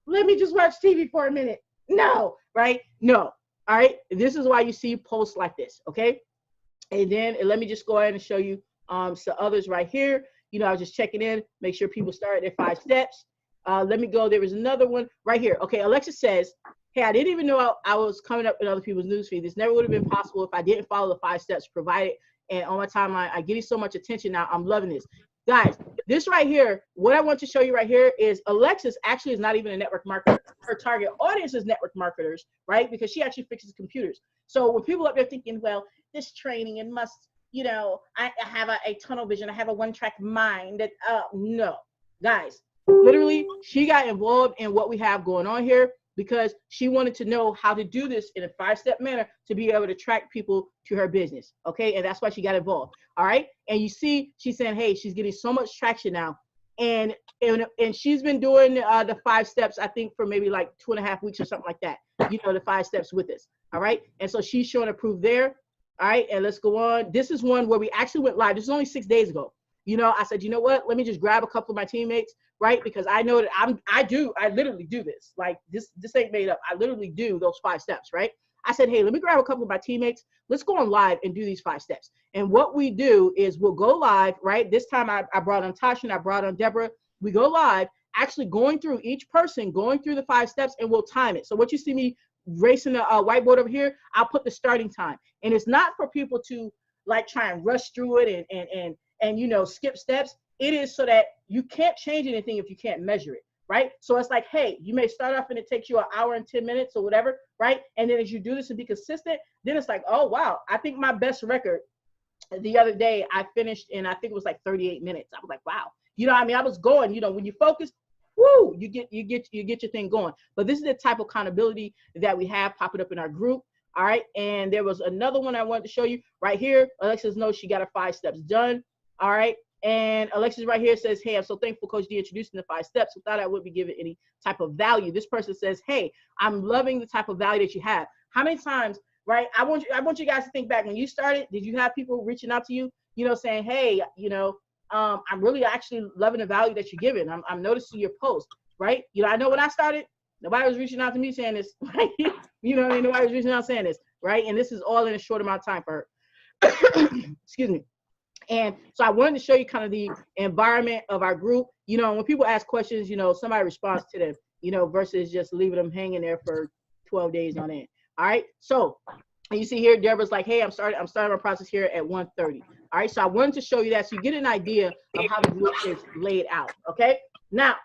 let me just watch TV for a minute. No, right? No. All right. This is why you see posts like this. Okay. And then let me just go ahead and show you some others right here. You know, I was just checking in, make sure people start their 5 steps. Let me go. There was another one right here. Okay. Alexa says, hey, I didn't even know I was coming up in other people's newsfeed. This never would have been possible if I didn't follow the 5 steps provided. And on my timeline, I give you so much attention now. I'm loving this. Guys, this right here, what I want to show you right here is Alexis actually is not even a network marketer. Her target audience is network marketers, right? Because she actually fixes computers. So when people up there thinking, well, this training and must, you know, I have a tunnel vision, I have a one-track mind. That no, guys, literally, she got involved in what we have going on here because she wanted to know how to do this in a 5-step manner to be able to attract people to her business. Okay, and that's why she got involved. All right, and you see, she's saying, hey, she's getting so much traction now, and she's been doing the 5 steps, I think, for maybe like 2.5 weeks or something like that. You know, the 5 steps with us. All right, and so she's showing a proof there. All right, and let's go on. This is one where we actually went live. This is only 6 days ago. You know, I said, you know what? Let me just grab a couple of my teammates, right? Because I know that I literally do this. Like this ain't made up. I literally do those 5 steps, right? I said, hey, let me grab a couple of my teammates. Let's go on live and do these 5 steps. And what we do is we'll go live, right? This time I brought on Tasha and I brought on Deborah. We go live, actually going through each person, going through the 5 steps, and we'll time it. So what you see me racing the whiteboard over here, I'll put the starting time. And it's not for people to like try and rush through it and you know, skip steps. It is so that you can't change anything if you can't measure it, right? So it's like, hey, you may start off and it takes you an hour and 10 minutes or whatever, right? And then as you do this and be consistent, then it's like, oh, wow. I think my best record the other day, I finished in, I think it was like 38 minutes. I was like, wow. You know what I mean? I was going, you know, when you focus, woo, you get your thing going. But this is the type of accountability that we have popping up in our group. All right. And there was another one I wanted to show you right here. Alexis knows she got her 5 steps done. All right. And Alexis right here says, hey, I'm so thankful Coach D introducing the 5 steps. Without I wouldn't be given any type of value. This person says, hey, I'm loving the type of value that you have. How many times, right? I want you guys to think back when you started. Did you have people reaching out to you, you know, saying, hey, you know, I'm really actually loving the value that you're giving. I'm noticing your post, right? You know, I know when I started, nobody was reaching out to me saying this, right? You know what I mean? Nobody was reaching out saying this, right? And this is all in a short amount of time for her. Excuse me. And so I wanted to show you kind of the environment of our group. You know, when people ask questions, you know, somebody responds to them, you know, versus just leaving them hanging there for 12 days on end. All right. So and you see here, Deborah's like, hey, I'm starting my process here at 1:30. All right. So I wanted to show you that so you get an idea of how the group is laid out. Okay. Now,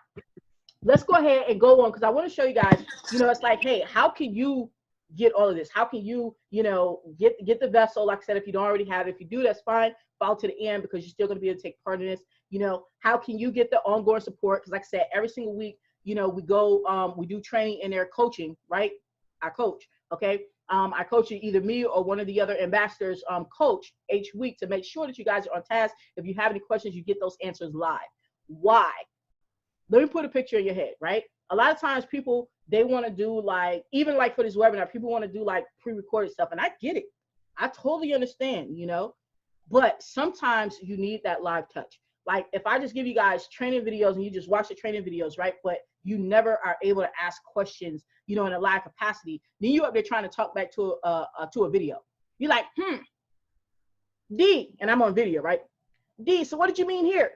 let's go ahead and go on because I want to show you guys, you know, it's like, hey, how can you get all of this? How can you, you know, get the vessel? Like I said, if you don't already have it, if you do, that's fine. Follow to the end because you're still going to be able to take part in this. You know, how can you get the ongoing support? Because like I said, every single week, you know, we go, we do training in their coaching, right? I coach, okay? I coach either me or one of the other ambassadors coach each week to make sure that you guys are on task. If you have any questions, you get those answers live. Why? Let me put a picture in your head, right? A lot of times people, they want to do like, even like for this webinar, people want to do like pre-recorded stuff. And I get it. I totally understand, you know, but sometimes you need that live touch. Like if I just give you guys training videos and you just watch the training videos, right? But you never are able to ask questions, you know, in a live capacity. Then you up there trying to talk back to a video. You're like, D, and I'm on video, right? D, so what did you mean here?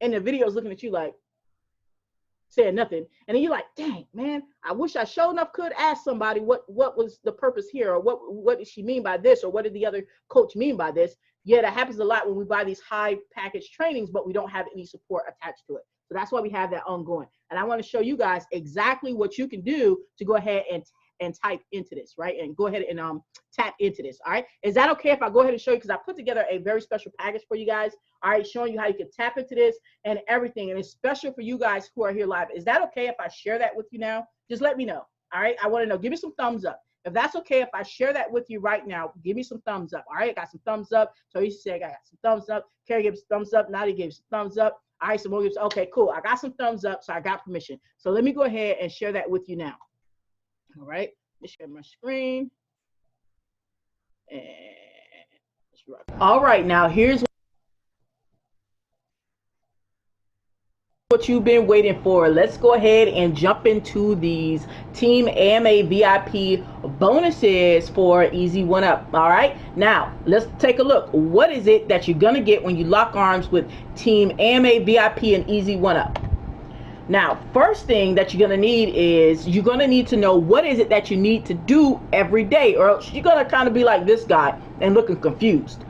And the video's looking at you like, saying nothing. And then you're like, dang, man, I wish I sure enough could ask somebody what was the purpose here, or what did she mean by this, or what did the other coach mean by this? Yeah, that happens a lot when we buy these high package trainings, but we don't have any support attached to it. So that's why we have that ongoing. And I want to show you guys exactly what you can do to go ahead and type into this, right? And go ahead and tap into this, all right? Is that okay if I go ahead and show you? Because I put together a very special package for you guys, all right, showing you how you can tap into this and everything. And it's special for you guys who are here live. Is that okay if I share that with you now? Just let me know, all right? I want to know. Give me some thumbs up. If that's okay if I share that with you right now, give me some thumbs up, all right? I got some thumbs up. So you say I got some thumbs up. Carrie gives thumbs up. Nadia gives thumbs up. All right, so more gives, okay, cool. I got some thumbs up, so I got permission. So let me go ahead and share that with you now. All right, let's share my screen. And let's rock. All right, now here's what you've been waiting for. Let's go ahead and jump into these Team AMA VIP bonuses for Easy One Up. All right, now let's take a look. What is it that you're gonna get when you lock arms with Team AMA VIP and Easy One Up? Now, first thing that you're gonna need is you're gonna need to know what is it that you need to do every day, or else you're gonna kind of be like this guy and looking confused.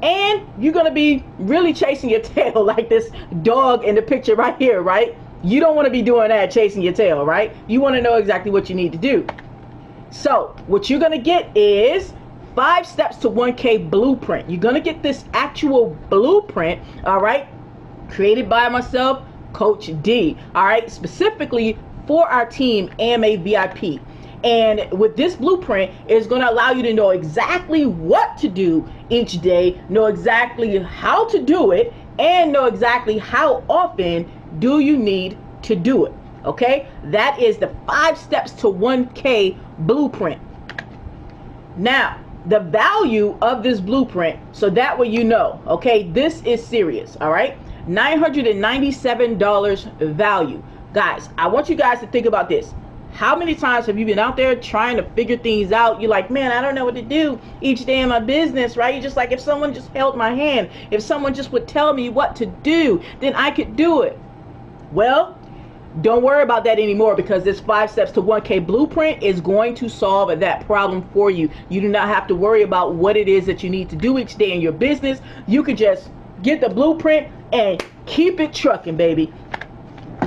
And you're going to be really chasing your tail like this dog in the picture right here, right? You don't want to be doing that, chasing your tail, right? You want to know exactly what you need to do. So what you're going to get is 5 steps to 1K blueprint. You're going to get this actual blueprint, all right, created by myself, Coach D, all right, specifically for our team, AMA VIP. And with this blueprint, it's going to allow you to know exactly what to do each day, know exactly how to do it, and know exactly how often do you need to do it. Okay, that is the 5 steps to 1K blueprint. Now, the value of this blueprint, so that way you know, okay, this is serious, all right? $997 value. Guys, I want you guys to think about this. How many times have you been out there trying to figure things out? You're like, man, I don't know what to do each day in my business, right? You're just like, if someone just held my hand, if someone just would tell me what to do, then I could do it. Well, don't worry about that anymore, because this 5 steps to 1K blueprint is going to solve that problem for you. You do not have to worry about what it is that you need to do each day in your business. You could just get the blueprint and keep it trucking, baby.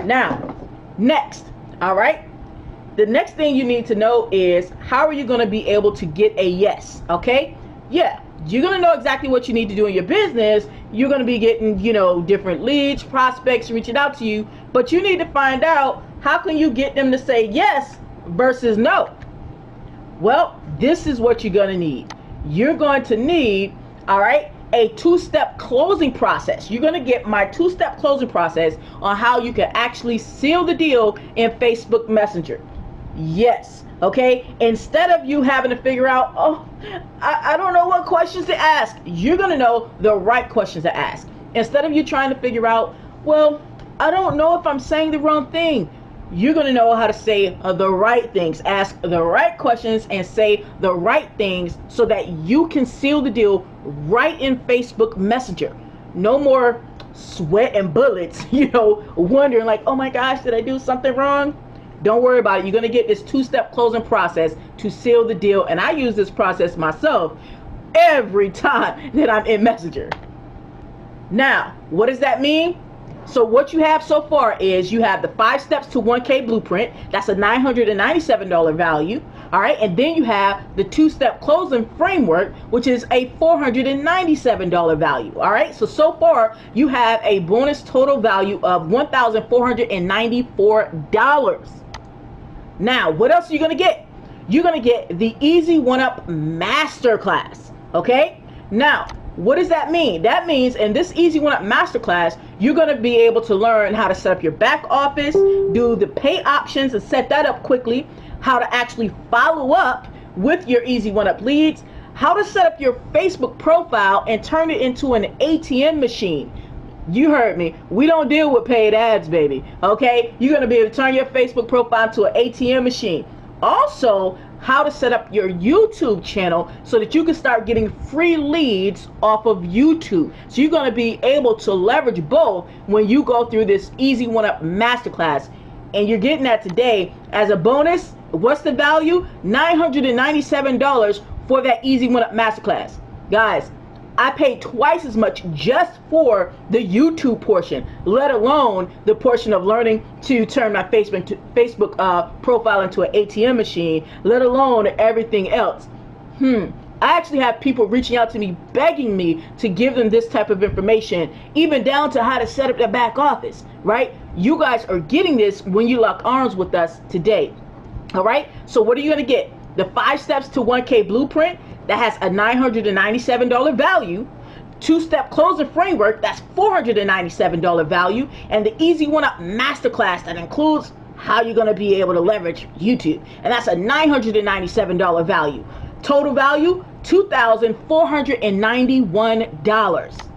Now, next, all right? The next thing you need to know is, how are you going to be able to get a yes? Okay? Yeah, you're going to know exactly what you need to do in your business. You're going to be getting, you know, different leads, prospects reaching out to you, but you need to find out, how can you get them to say yes versus no? Well, this is what you're going to need. You're going to need, all right, a 2-step closing process. You're going to get my 2-step closing process on how you can actually seal the deal in Facebook Messenger. Yes, okay? Instead of you having to figure out, oh, I don't know what questions to ask, you're going to know the right questions to ask. Instead of you trying to figure out, well, I don't know if I'm saying the wrong thing, you're going to know how to say the right things, ask the right questions, and say the right things so that you can seal the deal right in Facebook Messenger. No more sweat and bullets, you know, wondering like, oh my gosh, did I do something wrong? Don't worry about it. You're going to get this 2-step closing process to seal the deal. And I use this process myself every time that I'm in Messenger. Now, what does that mean? So what you have so far is you have the 5 steps to 1K blueprint. That's a $997 value. All right. And then you have the 2-step closing framework, which is a $497 value. All right. So far you have a bonus total value of $1,494. Now, what else are you going to get? You're going to get the Easy 1-Up Masterclass. Okay. Now, what does that mean? That means in this Easy 1-Up Masterclass, you're going to be able to learn how to set up your back office, do the pay options and set that up quickly, how to actually follow up with your Easy 1-Up leads, how to set up your Facebook profile and turn it into an ATM machine. You heard me. We don't deal with paid ads, baby. Okay? You're going to be able to turn your Facebook profile into an ATM machine. Also, how to set up your YouTube channel so that you can start getting free leads off of YouTube. So you're going to be able to leverage both when you go through this Easy 1-Up Masterclass. And you're getting that today as a bonus. What's the value? $997 for that Easy 1-Up Masterclass. Guys, I paid twice as much just for the YouTube portion, let alone the portion of learning to turn my Facebook profile into an ATM machine, let alone everything else. I actually have people reaching out to me, begging me to give them this type of information, even down to how to set up their back office, right? You guys are getting this when you lock arms with us today. All right. So what are you going to get? The 5 steps to 1K blueprint that has a $997 value, 2-step closing framework that's $497 value, and the Easy 1-Up Masterclass that includes how you're going to be able to leverage YouTube, and that's a $997 value. Total value $2,491.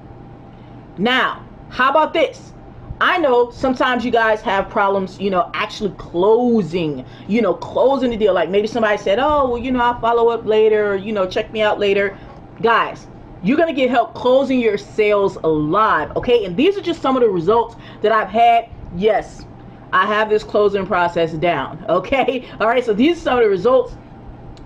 Now, how about this? I know sometimes you guys have problems, you know, actually closing the deal. Like maybe somebody said, oh, well, you know, I'll follow up later, or, you know, check me out later. Guys, you're going to get help closing your sales live. Okay. And these are just some of the results that I've had. Yes, I have this closing process down. Okay. All right. So these are some of the results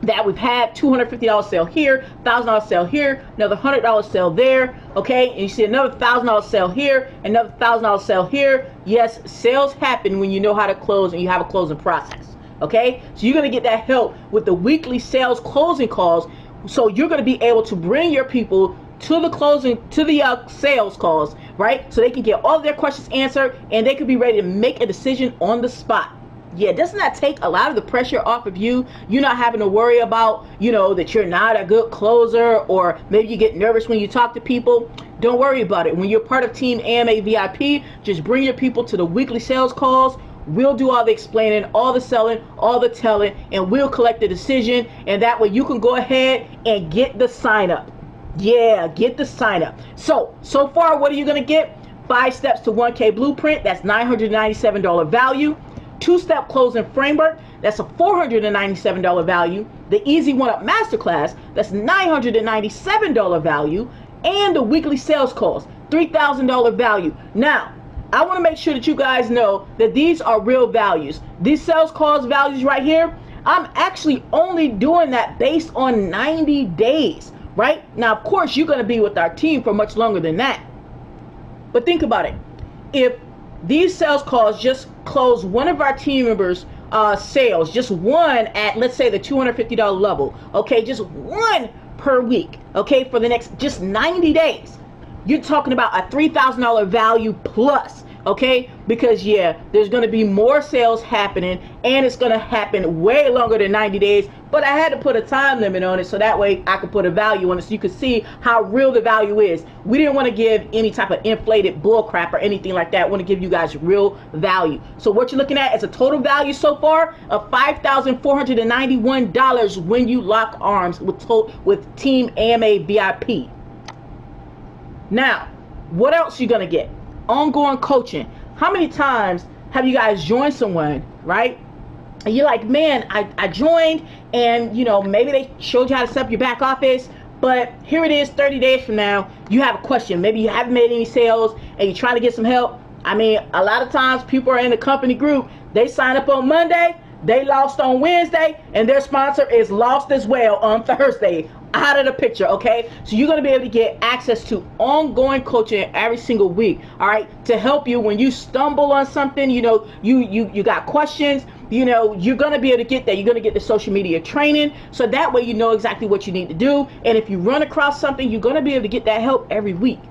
that we've had. $250 sale here, $1,000 sale here, another $100 sale there, okay? And you see another $1,000 sale here, another $1,000 sale here. Yes, sales happen when you know how to close and you have a closing process, okay? So you're gonna get that help with the weekly sales closing calls. So you're gonna be able to bring your people to the closing, to the sales calls, right? So they can get all of their questions answered and they can be ready to make a decision on the spot. Yeah, doesn't that take a lot of the pressure off of you? You're not having to worry about, you know, that you're not a good closer, or maybe you get nervous when you talk to people. Don't worry about it. When you're part of Team AMA VIP, just bring your people to the weekly sales calls. We'll do all the explaining, all the selling, all the telling, and we'll collect the decision. And that way you can go ahead and get the sign up. Yeah, get the sign up. So far, what are you going to get? 5 steps to 1K blueprint. That's $997 value. 2-step closing framework, that's a $497 value. The Easy One Up Masterclass, that's $997 value. And the weekly sales calls, $3,000 value. Now, I want to make sure that you guys know that these are real values. These sales calls values right here, I'm actually only doing that based on 90 days, right? Now, of course, you're going to be with our team for much longer than that. But think about it. If these sales calls just close one of our team members' sales, just one at, let's say, the $250 level, okay, just one per week, okay, for the next just 90 days, you're talking about a $3,000 value plus, okay? Because yeah, there's going to be more sales happening, and it's going to happen way longer than 90 days. But I had to put a time limit on it so that way I could put a value on it so you could see how real the value is. We didn't want to give any type of inflated bull crap or anything like that. I want to give you guys real value. So what you're looking at is a total value so far of $5,491 when you lock arms with Team AMA VIP. Now, what else you gonna get? Ongoing coaching. How many times have you guys joined someone, right? And you're like, man, I joined, and you know, maybe they showed you how to set up your back office, but here it is 30 days from now, you have a question. Maybe you haven't made any sales and you're trying to get some help. I mean, a lot of times people are in the company group, they sign up on Monday, they lost on Wednesday, and their sponsor is lost as well on Thursday. Out of the picture, okay? So you're going to be able to get access to ongoing coaching every single week, all right, to help you when you stumble on something. You know, you got questions, you know, you're going to be able to get that. You're going to get the social media training, so that way you know exactly what you need to do. And if you run across something, you're going to be able to get that help every week.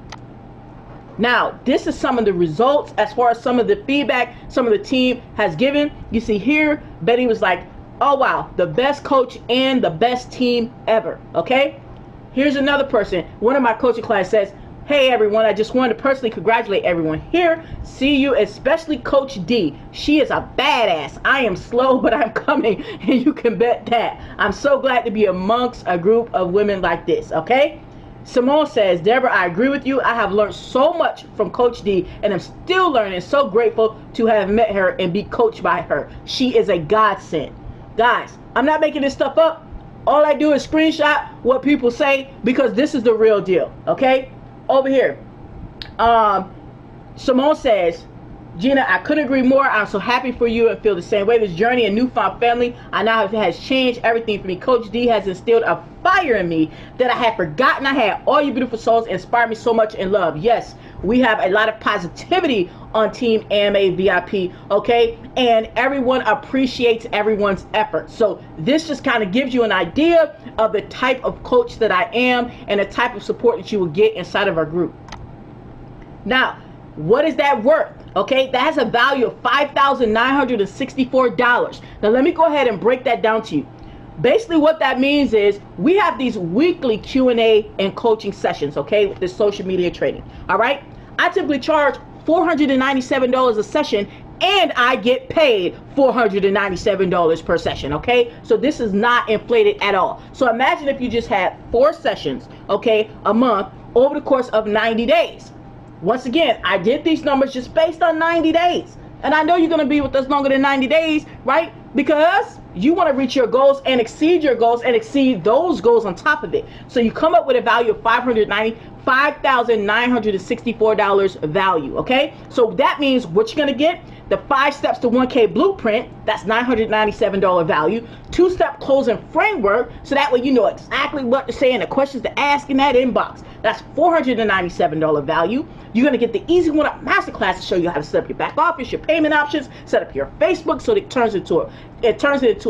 Now, this is some of the results as far as some of the feedback some of the team has given. You see here, Betty was like, oh wow, the best coach and the best team ever, okay? Here's another person. One of my coaching clients says, hey everyone, I just wanted to personally congratulate everyone here. See you, especially Coach D. She is a badass. I am slow, but I'm coming, and you can bet that. I'm so glad to be amongst a group of women like this, okay? Simone says, Deborah, I agree with you. I have learned so much from Coach D, and I'm still learning. So grateful to have met her and be coached by her. She is a godsend. Guys, I'm not making this stuff up. All I do is screenshot what people say because this is the real deal, okay? Over here, Simone says, Gina, I couldn't agree more. I'm so happy for you and feel the same way. This journey and newfound family I now have has changed everything for me. Coach D has instilled a fire in me that I had forgotten I had. All you beautiful souls inspire me so much in love. Yes, we have a lot of positivity on Team AMA VIP, okay? And everyone appreciates everyone's effort. So this just kind of gives you an idea of the type of coach that I am and the type of support that you will get inside of our group. Now, what is that worth? Okay, that has a value of $5,964. Now let me go ahead and break that down to you. Basically what that means is we have these weekly Q&A and coaching sessions, okay, with this social media training. All right, I typically charge $497 a session, and I get paid $497 per session, okay? So this is not inflated at all. So imagine if you just had 4 sessions, okay, a month over the course of 90 days. Once again, I did these numbers just based on 90 days. And I know you're going to be with us longer than 90 days, right? Because You want to reach your goals and exceed your goals and exceed those goals on top of it. So you come up with a value of $5,964 value, okay? So that means what you're going to get, the 5 steps to 1K blueprint, that's $997 value. 2-step closing framework, so that way you know exactly what to say and the questions to ask in that inbox. That's $497 value. You're going to get the Easy One Up Masterclass to show you how to set up your back office, your payment options, set up your Facebook so it turns it into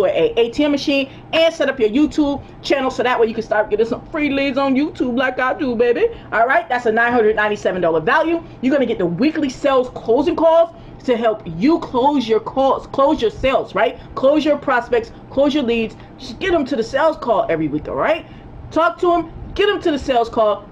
a ATM machine, and set up your YouTube channel so that way you can start getting some free leads on YouTube like I do, baby. All right, that's a $997 value. You're going to get the weekly sales closing calls to help you close your calls, close your sales, right? Close your prospects, close your leads. Just get them to the sales call every week, all right? Talk to them, get them to the sales call.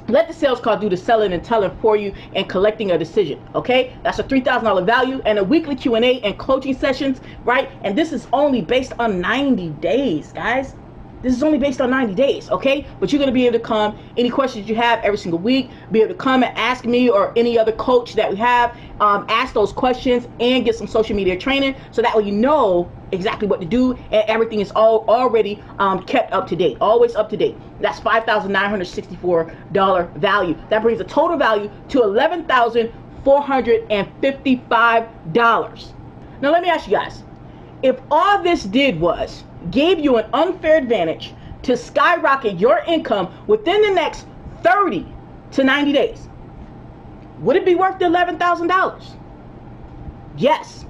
Let the sales call do the selling and telling for you and collecting a decision, okay? That's a $3,000 value, and a weekly Q&A and coaching sessions, right? And this is only based on 90 days, guys. This is only based on 90 days, okay? But you're going to be able to come, any questions you have every single week, be able to come and ask me or any other coach that we have, ask those questions and get some social media training so that way you know exactly what to do and everything is already kept up to date, always up to date. That's $5,964 value. That brings the total value to $11,455. Now let me ask you guys, if all this did was gave you an unfair advantage to skyrocket your income within the next 30 to 90 days, would it be worth the $11,000? Yes.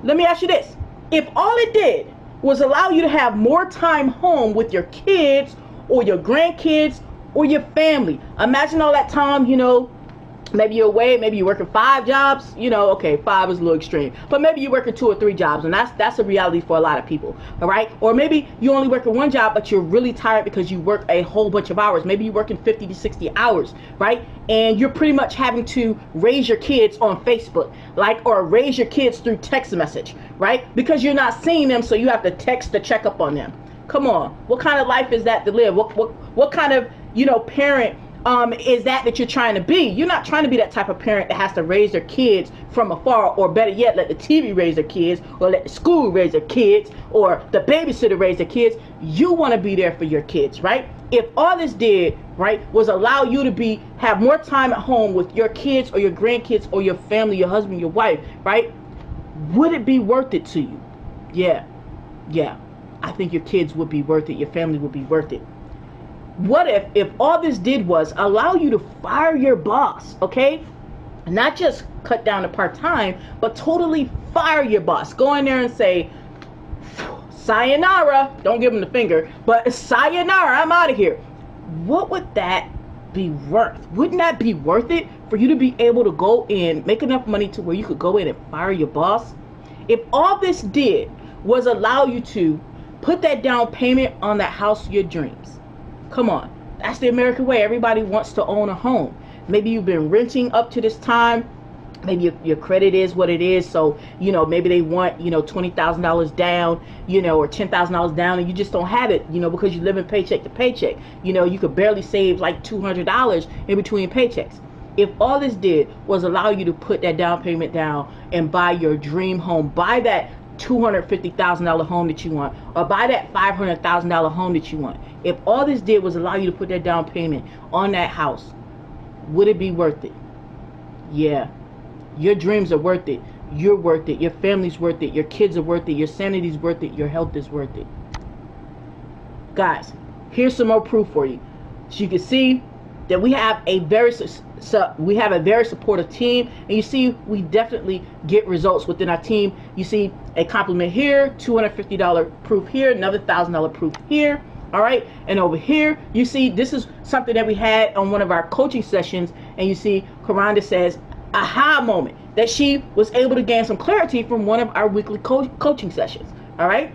Let me ask you this. If all it did was allow you to have more time home with your kids or your grandkids or your family, imagine all that time, you know, maybe you're away, maybe you're working 5 jobs, you know, okay, 5 is a little extreme, but maybe you're working 2 or 3 jobs, and that's a reality for a lot of people, all right? Or maybe you only working 1 job, but you're really tired because you work a whole bunch of hours. Maybe you're working 50 to 60 hours, right? And you're pretty much having to raise your kids on Facebook, like, or raise your kids through text message, right? Because you're not seeing them, so you have to text to check up on them. Come on, what kind of life is that to live? What kind of, you know, parent is that you're trying to be? You're not trying to be that type of parent that has to raise their kids from afar, or better yet, let the TV raise their kids, or let the school raise their kids, or the babysitter raise their kids. You want to be there for your kids, right? If all this did, right, was allow you to have more time at home with your kids or your grandkids or your family, your husband, your wife, right, would it be worth it to you? Yeah. I think your kids would be worth it. Your family would be worth it. What if all this did was allow you to fire your boss, okay? Not just cut down to part-time, but totally fire your boss. Go in there and say, sayonara. Don't give him the finger, but sayonara, I'm out of here. What would that be worth? Wouldn't that be worth it for you to be able to go in, make enough money to where you could go in and fire your boss? If all this did was allow you to put that down payment on that house of your dreams. Come on, that's the American way. Everybody wants to own a home. Maybe you've been renting up to this time. Maybe your credit is what it is. So, you know, maybe they want, you know, $20,000 down, you know, or $10,000 down, and you just don't have it, you know, because you live in paycheck to paycheck. You know, you could barely save like $200 in between paychecks. If all this did was allow you to put that down payment down and buy your dream home, buy that $250,000 home that you want, or buy that $500,000 home that you want. If all this did was allow you to put that down payment on that house, would it be worth it? Yeah. Your dreams are worth it. You're worth it. Your family's worth it. Your kids are worth it. Your sanity's worth it. Your health is worth it. Guys, here's some more proof for you. So you can see that we have a very supportive team, and you see we definitely get results within our team. You see a compliment here, $250 proof here, another $1,000 proof here. All right, and over here you see this is something that we had on one of our coaching sessions, and you see Karanda says aha moment, that she was able to gain some clarity from one of our weekly coaching sessions. All right,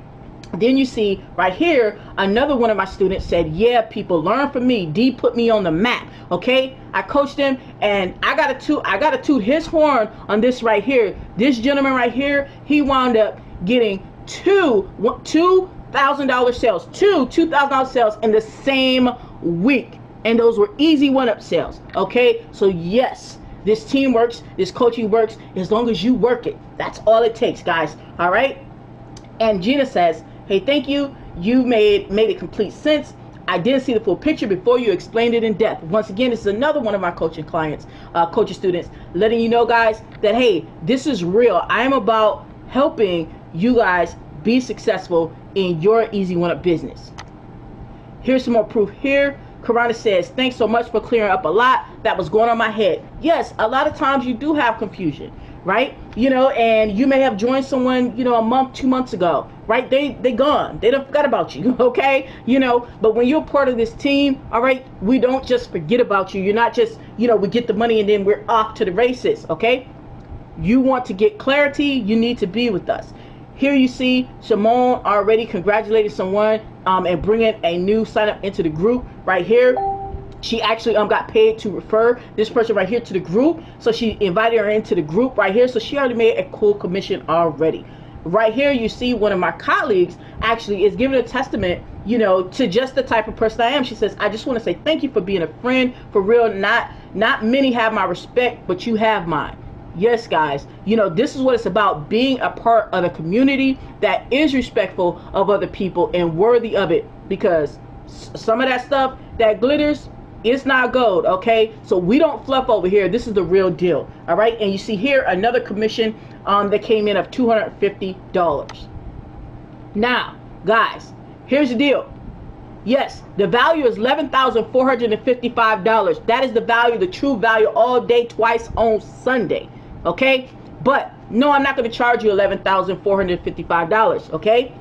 then you see right here another one of my students said, yeah, people learn from me. D put me on the map. Okay, I coached him, and I gotta toot his horn on this right here. This gentleman right here, he wound up getting two $2,000 sales, $2,000 sales in the same week, and those were easy one-up sales. Okay, so yes, this team works, this coaching works as long as you work it. That's all it takes, guys. All right. And Gina says, hey, thank you. You made it complete sense. I didn't see the full picture before you explained it in depth. Once again, this is another one of my coaching clients, coaching students, letting you know, guys, that, hey, this is real. I am about helping you guys be successful in your Easy One Up business. Here's some more proof here. Karana says, thanks so much for clearing up a lot that was going on in my head. Yes, a lot of times you do have confusion, right? You know, and you may have joined someone, you know, a month, 2 months ago, right? They gone. They don't forgot about you, okay? You know, but when you're part of this team, all right, we don't just forget about you. You're not just, you know, we get the money and then we're off to the races, okay? You want to get clarity, you need to be with us. Here you see Simone already congratulated someone and bringing a new sign up into the group right here. She actually got paid to refer this person right here to the group. So she invited her into the group right here. So she already made a cool commission already. Right here you see one of my colleagues actually is giving a testament, you know, to just the type of person I am. She says, I just want to say thank you for being a friend. For real, not many have my respect, but you have mine. Yes, guys, you know, this is what it's about, being a part of a community that is respectful of other people and worthy of it, because some of that stuff that glitters, it's not gold, okay? So we don't fluff over here. This is the real deal, all right? And you see here another commission that came in of $250. Now, guys, here's the deal. Yes, the value is $11,455. That is the value, the true value, all day, twice on Sunday. Okay, but no, I'm not going to charge you $11,455. Okay,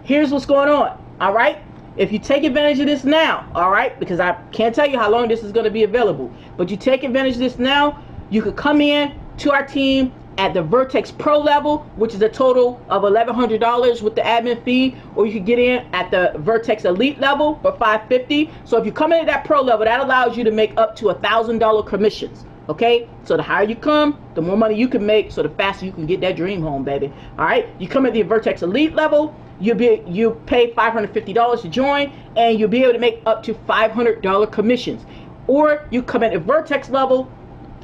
here's what's going on. All right, if you take advantage of this now, all right, because I can't tell you how long this is going to be available, but you take advantage of this now, you could come in to our team at the Vertex Pro level, which is a total of $1,100 with the admin fee, or you could get in at the Vertex Elite level for $550. So if you come in at that Pro level, that allows you to make up to $1,000 commissions. Okay, so the higher you come, the more money you can make, so the faster you can get that dream home, baby. All right, you come at the Vertex Elite level, you pay $550 to join, and you'll be able to make up to $500 commissions. Or you come at the Vertex level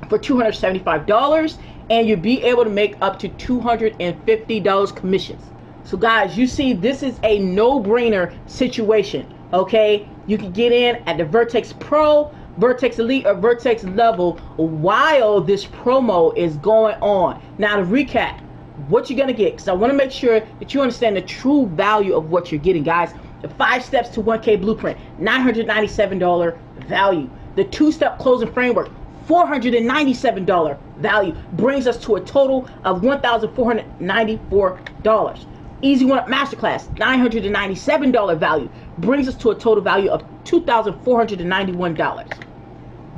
for $275, and you'll be able to make up to $250 commissions. So guys, you see, this is a no-brainer situation. Okay, you can get in at the Vertex Pro, Vertex Elite, or Vertex level while this promo is going on. Now to recap, what you're gonna get, because I want to make sure that you understand the true value of what you're getting, guys. The 5 steps to 1K blueprint, $997 value. The 2-step closing framework, $497 value, brings us to a total of $1,494. Easy One Up Masterclass, $997 value, brings us to a total value of $2,491.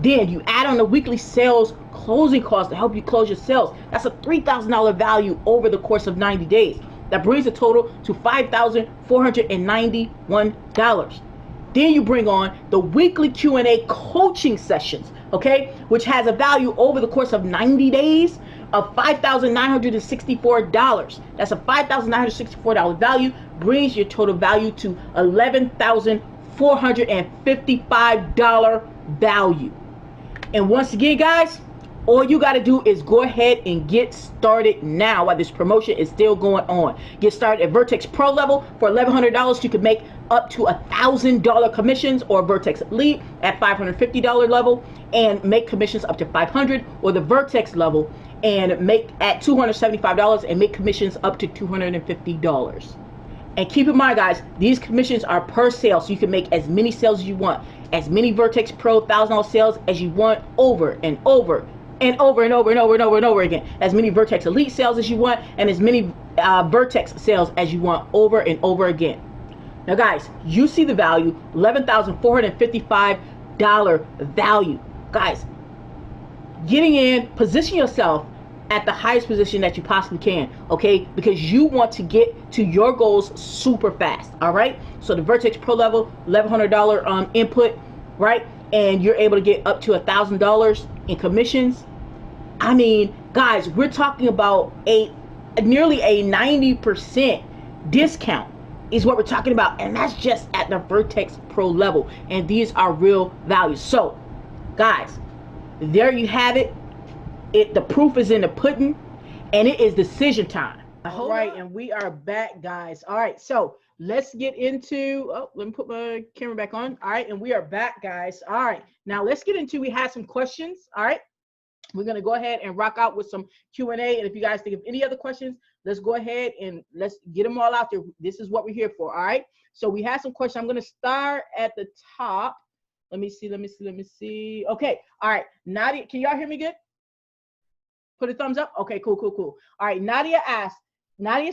Then you add on the weekly sales closing cost to help you close your sales. That's a $3,000 value over the course of 90 days. That brings the total to $5,491. Then you bring on the weekly Q&A coaching sessions, okay, which has a value over the course of 90 days of $5,964. That's a $5,964 value, brings your total value to $11,455 value. And once again, guys, all you got to do is go ahead and get started now while this promotion is still going on. Get started at Vertex Pro level for $1,100. You can make up to $1,000 commissions, or Vertex Elite at $550 level and make commissions up to $500, or the Vertex level and make at $275 and make commissions up to $250. And keep in mind, guys, these commissions are per sale, so you can make as many sales as you want, as many Vertex Pro $1,000 sales as you want, over and over and over and over and over and over and over again, as many Vertex Elite sales as you want, and as many Vertex sales as you want, over and over again. Now, guys, you see the value, $11,455 value. Guys, getting in, position yourself at the highest position that you possibly can, okay? Because you want to get to your goals super fast, all right? So the Vertex Pro level, $1,100 input, right? And you're able to get up to $1,000 in commissions. I mean, guys, we're talking about nearly a 90% discount is what we're talking about, and that's just at the Vertex Pro level, and these are real values. So, guys, there you have it. The proof is in the pudding, and it is decision time. All right, and we are back, guys. All right, so let's get into, oh, let me put my camera back on. All right, and we are back, guys. All right, now let's get into, we had some questions. All right, we're going to go ahead and rock out with some Q&A. And if you guys think of any other questions, let's go ahead and let's get them all out there. This is what we're here for. All right, so we have some questions. I'm going to start at the top. Let me see. Okay, all right, Nadia, can y'all hear me good? Put a thumbs up. Okay, cool. All right, Nadia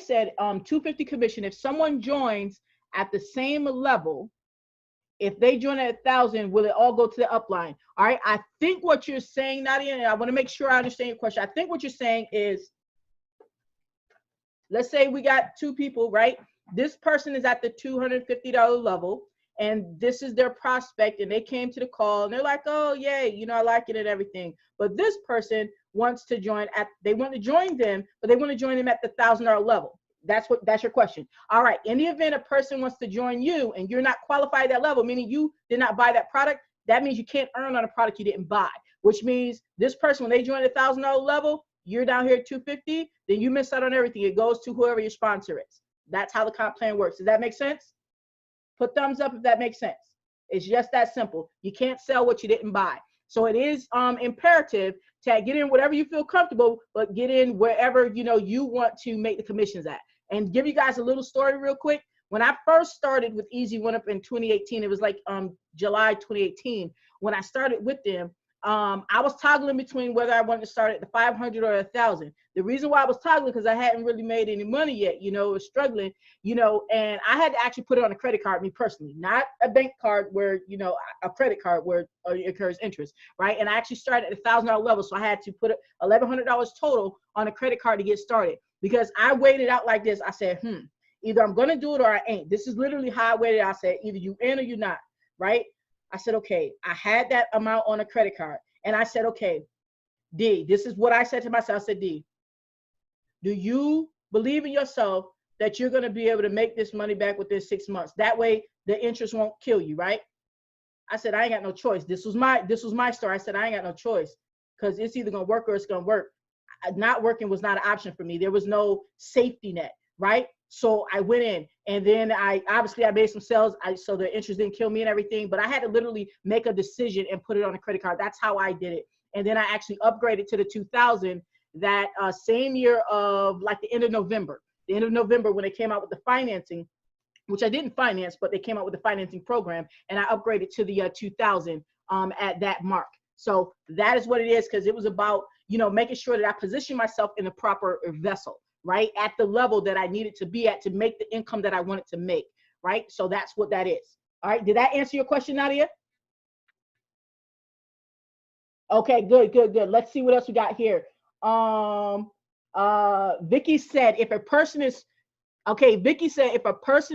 said, 250 commission. If someone joins at the same level, if they join at 1,000, will it all go to the upline? All right, I think what you're saying, Nadia, and I want to make sure I understand your question. I think what you're saying is, let's say we got two people, right? This person is at the $250 level, and this is their prospect, and they came to the call, and they're like, oh, yay, you know, I like it and everything. But this person wants to join they want to join them, but they want to join them at the $1,000 level. That's your question. All right. In the event a person wants to join you and you're not qualified at that level, meaning you did not buy that product, that means you can't earn on a product you didn't buy, which means this person, when they join the $1,000 level, you're down here at 250, then you miss out on everything. It goes to whoever your sponsor is. That's how the comp plan works. Does that make sense? Put thumbs up if that makes sense. It's just that simple. You can't sell what you didn't buy. So it is imperative to get in whatever you feel comfortable, but get in wherever you want to make the commissions at. And give you guys a little story real quick. When I first started with Easy One Up in 2018, it was like July 2018. When I started with them, I was toggling between whether I wanted to start at the 500 or 1,000. The reason why I was toggling because I hadn't really made any money yet, was struggling, and I had to actually put it on a credit card, me personally, not a bank card where, a credit card where it occurs interest, right? And I actually started at the $1,000 level. So I had to put $1,100 total on a credit card to get started because I weighed it out like this. I said, either I'm going to do it or I ain't. This is literally how I weighed it. I said, either you in or you not, right? I said, okay, I had that amount on a credit card. And I said, okay, D, this is what I said to myself. I said, D, do you believe in yourself that you're going to be able to make this money back within 6 months? That way the interest won't kill you, right? I said, I ain't got no choice. This was my story. I said, I ain't got no choice because it's either going to work or it's going to work. Not working was not an option for me. There was no safety net, right? So I went in and then I made some sales. So the interest didn't kill me and everything, but I had to literally make a decision and put it on a credit card. That's how I did it. And then I actually upgraded to the 2,000 that same year of like the end of November. The end of November when they came out with the financing, which I didn't finance, but they came out with the financing program, and I upgraded to the 2,000 at that mark. So that is what it is, because it was about making sure that I position myself in the proper vessel, right, at the level that I needed to be at to make the income that I wanted to make, right? So that's what that is. All right, did that answer your question, Nadia? Okay, good. Let's see what else we got here. Vicky said if a person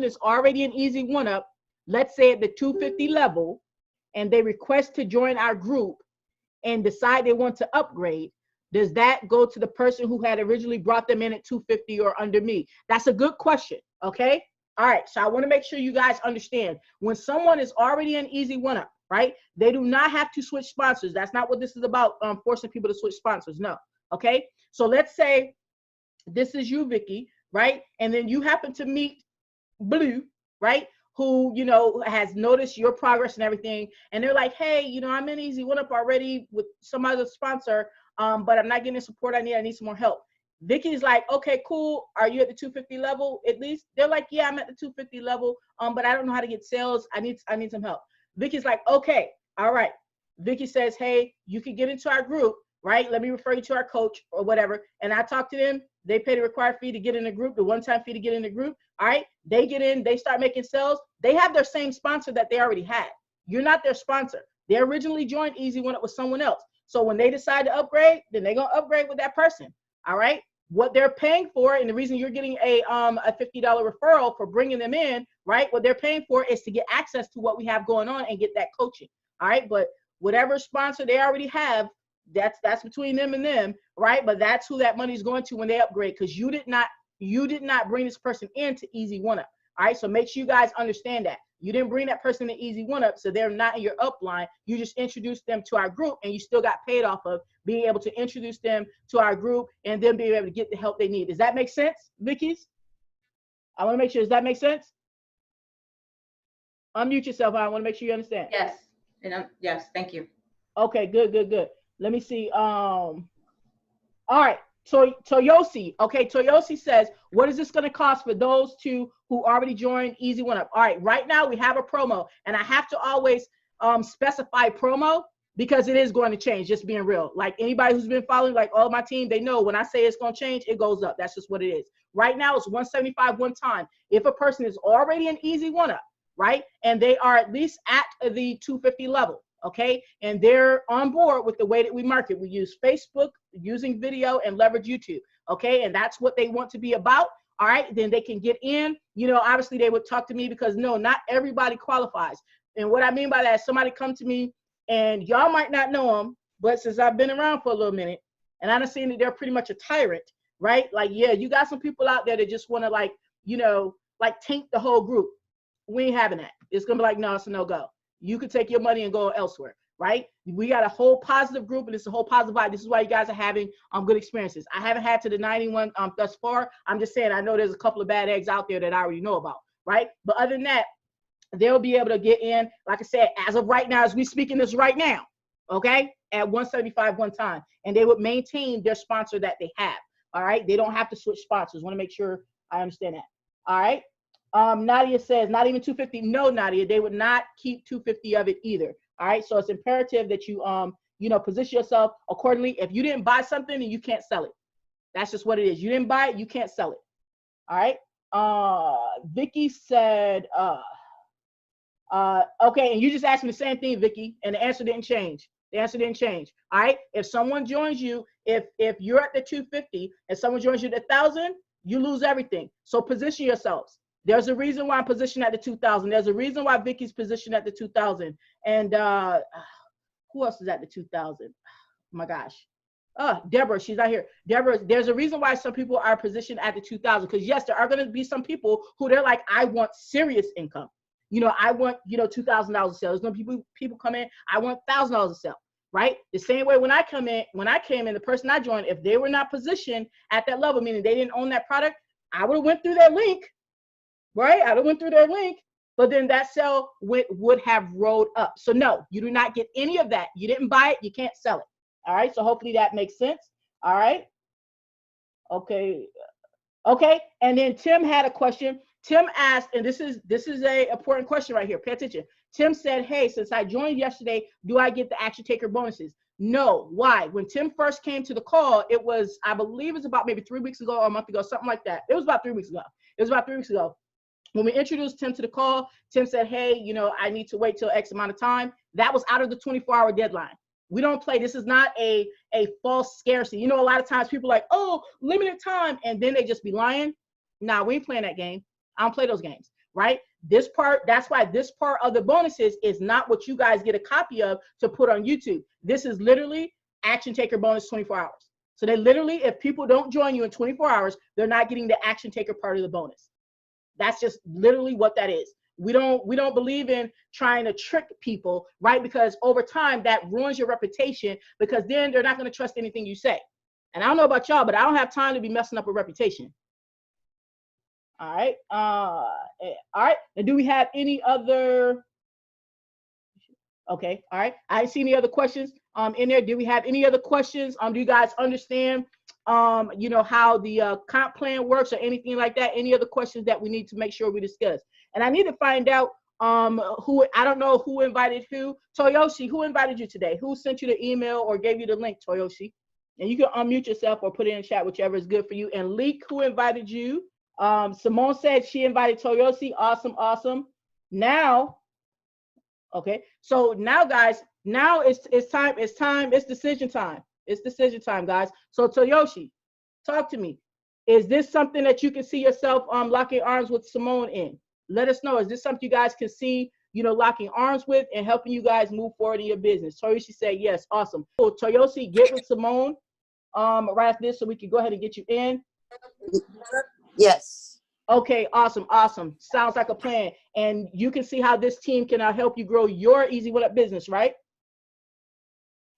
is already an Easy One Up, let's say at the 250 level, and they request to join our group and decide they want to upgrade, does that go to the person who had originally brought them in at 250 or under me? That's a good question. Okay. All right. So I want to make sure you guys understand, when someone is already an Easy One Up, right? They do not have to switch sponsors. That's not what this is about. Forcing people to switch sponsors. No. Okay. So let's say this is you, Vicky, right? And then you happen to meet Blue, right? Who, has noticed your progress and everything. And they're like, hey, I'm in Easy One Up already with some other sponsor, but I'm not getting the support I need. I need some more help. Vicky's like, okay, cool. Are you at the 250 level at least? They're like, yeah, I'm at the 250 level, but I don't know how to get sales. I need some help. Vicky's like, okay, all right. Vicky says, hey, you can get into our group, right? Let me refer you to our coach or whatever. And I talk to them. They pay the required fee to get in the group, the one-time fee to get in the group. All right. They get in, they start making sales. They have their same sponsor that they already had. You're not their sponsor. They originally joined Easy One Up with someone else. So when they decide to upgrade, then they're going to upgrade with that person. All right. What they're paying for, and the reason you're getting a $50 referral for bringing them in, right? What they're paying for is to get access to what we have going on and get that coaching. All right. But whatever sponsor they already have, that's between them and them, right? But that's who that money is going to when they upgrade, because you did not bring this person into Easy One Up. All right, so make sure you guys understand that. You didn't bring that person to Easy One Up, so they're not in your upline. You just introduced them to our group, and you still got paid off of being able to introduce them to our group and then being able to get the help they need. Does that make sense, Vicky's? I want to make sure, does that make sense? Unmute yourself. I want to make sure you understand. Yes. And yes, thank you. Okay, good, good, good. Let me see. All right. Toyosi. Okay, Toyosi says, what is this going to cost for those two who already joined Easy One Up? All right, right now we have a promo, and I have to always specify promo because it is going to change, just being real. Like anybody who's been following, like all my team, they know when I say it's going to change, it goes up. That's just what it is. Right now it's $175 one time. If a person is already an Easy One Up, right, and they are at least at the 250 level, okay, and they're on board with the way that we market. We use Facebook, using video, and leverage YouTube, okay, and that's what they want to be about. All right, then they can get in. You know, obviously they would talk to me because no, not everybody qualifies. And what I mean by that is somebody come to me and y'all might not know them, but since I've been around for a little minute and I've seen that they're pretty much a tyrant, right? Like, yeah, you got some people out there that just want to, like, you know, like taint the whole group. We ain't having that. It's gonna be like, no, it's a no-go. You could take your money and go elsewhere, right? We got a whole positive group, and it's a whole positive vibe. This is why you guys are having good experiences. I haven't had to deny anyone thus far. I'm just saying I know there's a couple of bad eggs out there that I already know about, right? But other than that, they'll be able to get in, like I said, as of right now, as we speaking this right now, okay, at $175 one time, and they would maintain their sponsor that they have. All right, they don't have to switch sponsors. Want to make sure I understand that. All right. Nadia says, not even 250. No, Nadia, they would not keep 250 of it either. All right. So it's imperative that you, you know, position yourself accordingly. If you didn't buy something, then you can't sell it. That's just what it is. You didn't buy it, you can't sell it. All right. Vicky said, okay. And you just asked me the same thing, Vicky, and the answer didn't change. The answer didn't change. All right. If someone joins you, if you're at the 250 and someone joins you at 1,000, you lose everything. So position yourselves. There's a reason why I'm positioned at the 2,000. There's a reason why Vicky's positioned at the 2,000. And who else is at the 2,000? Oh my gosh. Deborah, she's out here. Deborah, there's a reason why some people are positioned at the 2,000. Because yes, there are going to be some people who they're like, I want serious income. You know, I want, you know, $2,000 a sale. There's no people come in, I want $1,000 a sale. Right? The same way when I came in, the person I joined, if they were not positioned at that level, meaning they didn't own that product, I would have went through their link, right? I would have went through their link, but then that sale would have rolled up. So no, you do not get any of that. You didn't buy it, you can't sell it. All right, so hopefully that makes sense. All right. Okay. Okay, and then Tim had a question. Tim asked, and this is a important question right here. Pay attention. Tim said, hey, since I joined yesterday, do I get the action taker bonuses? No. Why? When Tim first came to the call, it was, I believe it's about maybe 3 weeks ago or a month ago, something like that. It was about 3 weeks ago. When we introduced Tim to the call, Tim said, hey, you know, I need to wait till X amount of time. That was out of the 24-hour deadline. We don't play. This is not a false scarcity. You know, a lot of times people are like, oh, limited time, and then they just be lying. Nah, we ain't playing that game. I don't play those games, right? This part, that's why this part of the bonuses is not what you guys get a copy of to put on YouTube. This is literally action taker bonus 24 hours. So they literally, if people don't join you in 24 hours, they're not getting the action taker part of the bonus. That's just literally what that is. We don't believe in trying to trick people, right? Because over time that ruins your reputation, because then they're not going to trust anything you say. And I don't know about y'all, but I don't have time to be messing up a reputation. All right. All right. And do we have any other? Okay. All right. I didn't see any other questions in there. Do we have any other questions? Do you guys understand you know, how the comp plan works or anything like that? Any other questions that we need to make sure we discuss? And I need to find out who, I don't know who invited who. Toyoshi, who invited you today? Who sent you the email or gave you the link, Toyoshi? And you can unmute yourself or put it in chat, whichever is good for you. And Leek, who invited you? Simone said she invited Toyoshi. Awesome. Now, okay. So now, guys, now it's decision time. It's decision time, guys. So Toyoshi, talk to me. Is this something that you can see yourself locking arms with Simone in? Let us know. Is this something you guys can see, you know, locking arms with and helping you guys move forward in your business? Toyoshi said yes. Awesome. So Toyoshi, get with Simone right after this so we can go ahead and get you in. Yes. Okay, awesome, awesome. Sounds like a plan. And you can see how this team can help you grow your Easy One Up business, right?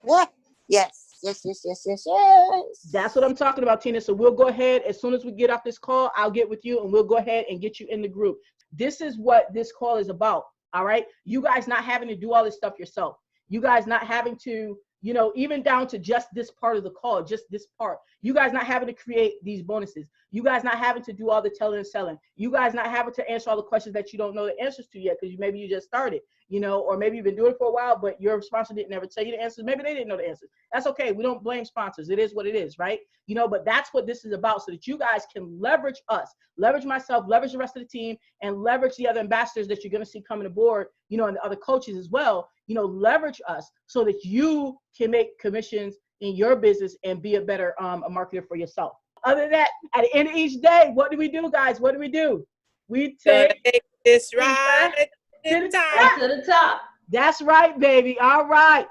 What? Yes, yes, yes, yes, yes, yes. That's what I'm talking about, Tina. So we'll go ahead, as soon as we get off this call, I'll get with you and we'll go ahead and get you in the group. This is what this call is about, all right? You guys not having to do all this stuff yourself. You guys not having to, you know, even down to just this part of the call, just this part. You guys not having to create these bonuses. You guys not having to do all the telling and selling. You guys not having to answer all the questions that you don't know the answers to yet because maybe you just started, you know, or maybe you've been doing it for a while, but your sponsor didn't ever tell you the answers. Maybe they didn't know the answers. That's okay. We don't blame sponsors. It is what it is, right? You know, but that's what this is about, so that you guys can leverage us, leverage myself, leverage the rest of the team, and leverage the other ambassadors that you're going to see coming aboard, you know, and the other coaches as well. You know, leverage us so that you can make commissions in your business and be a better a marketer for yourself. Other than that, at the end of each day, what do we do, guys? What do? We take this ride to the top. To the top. That's right, baby. All right.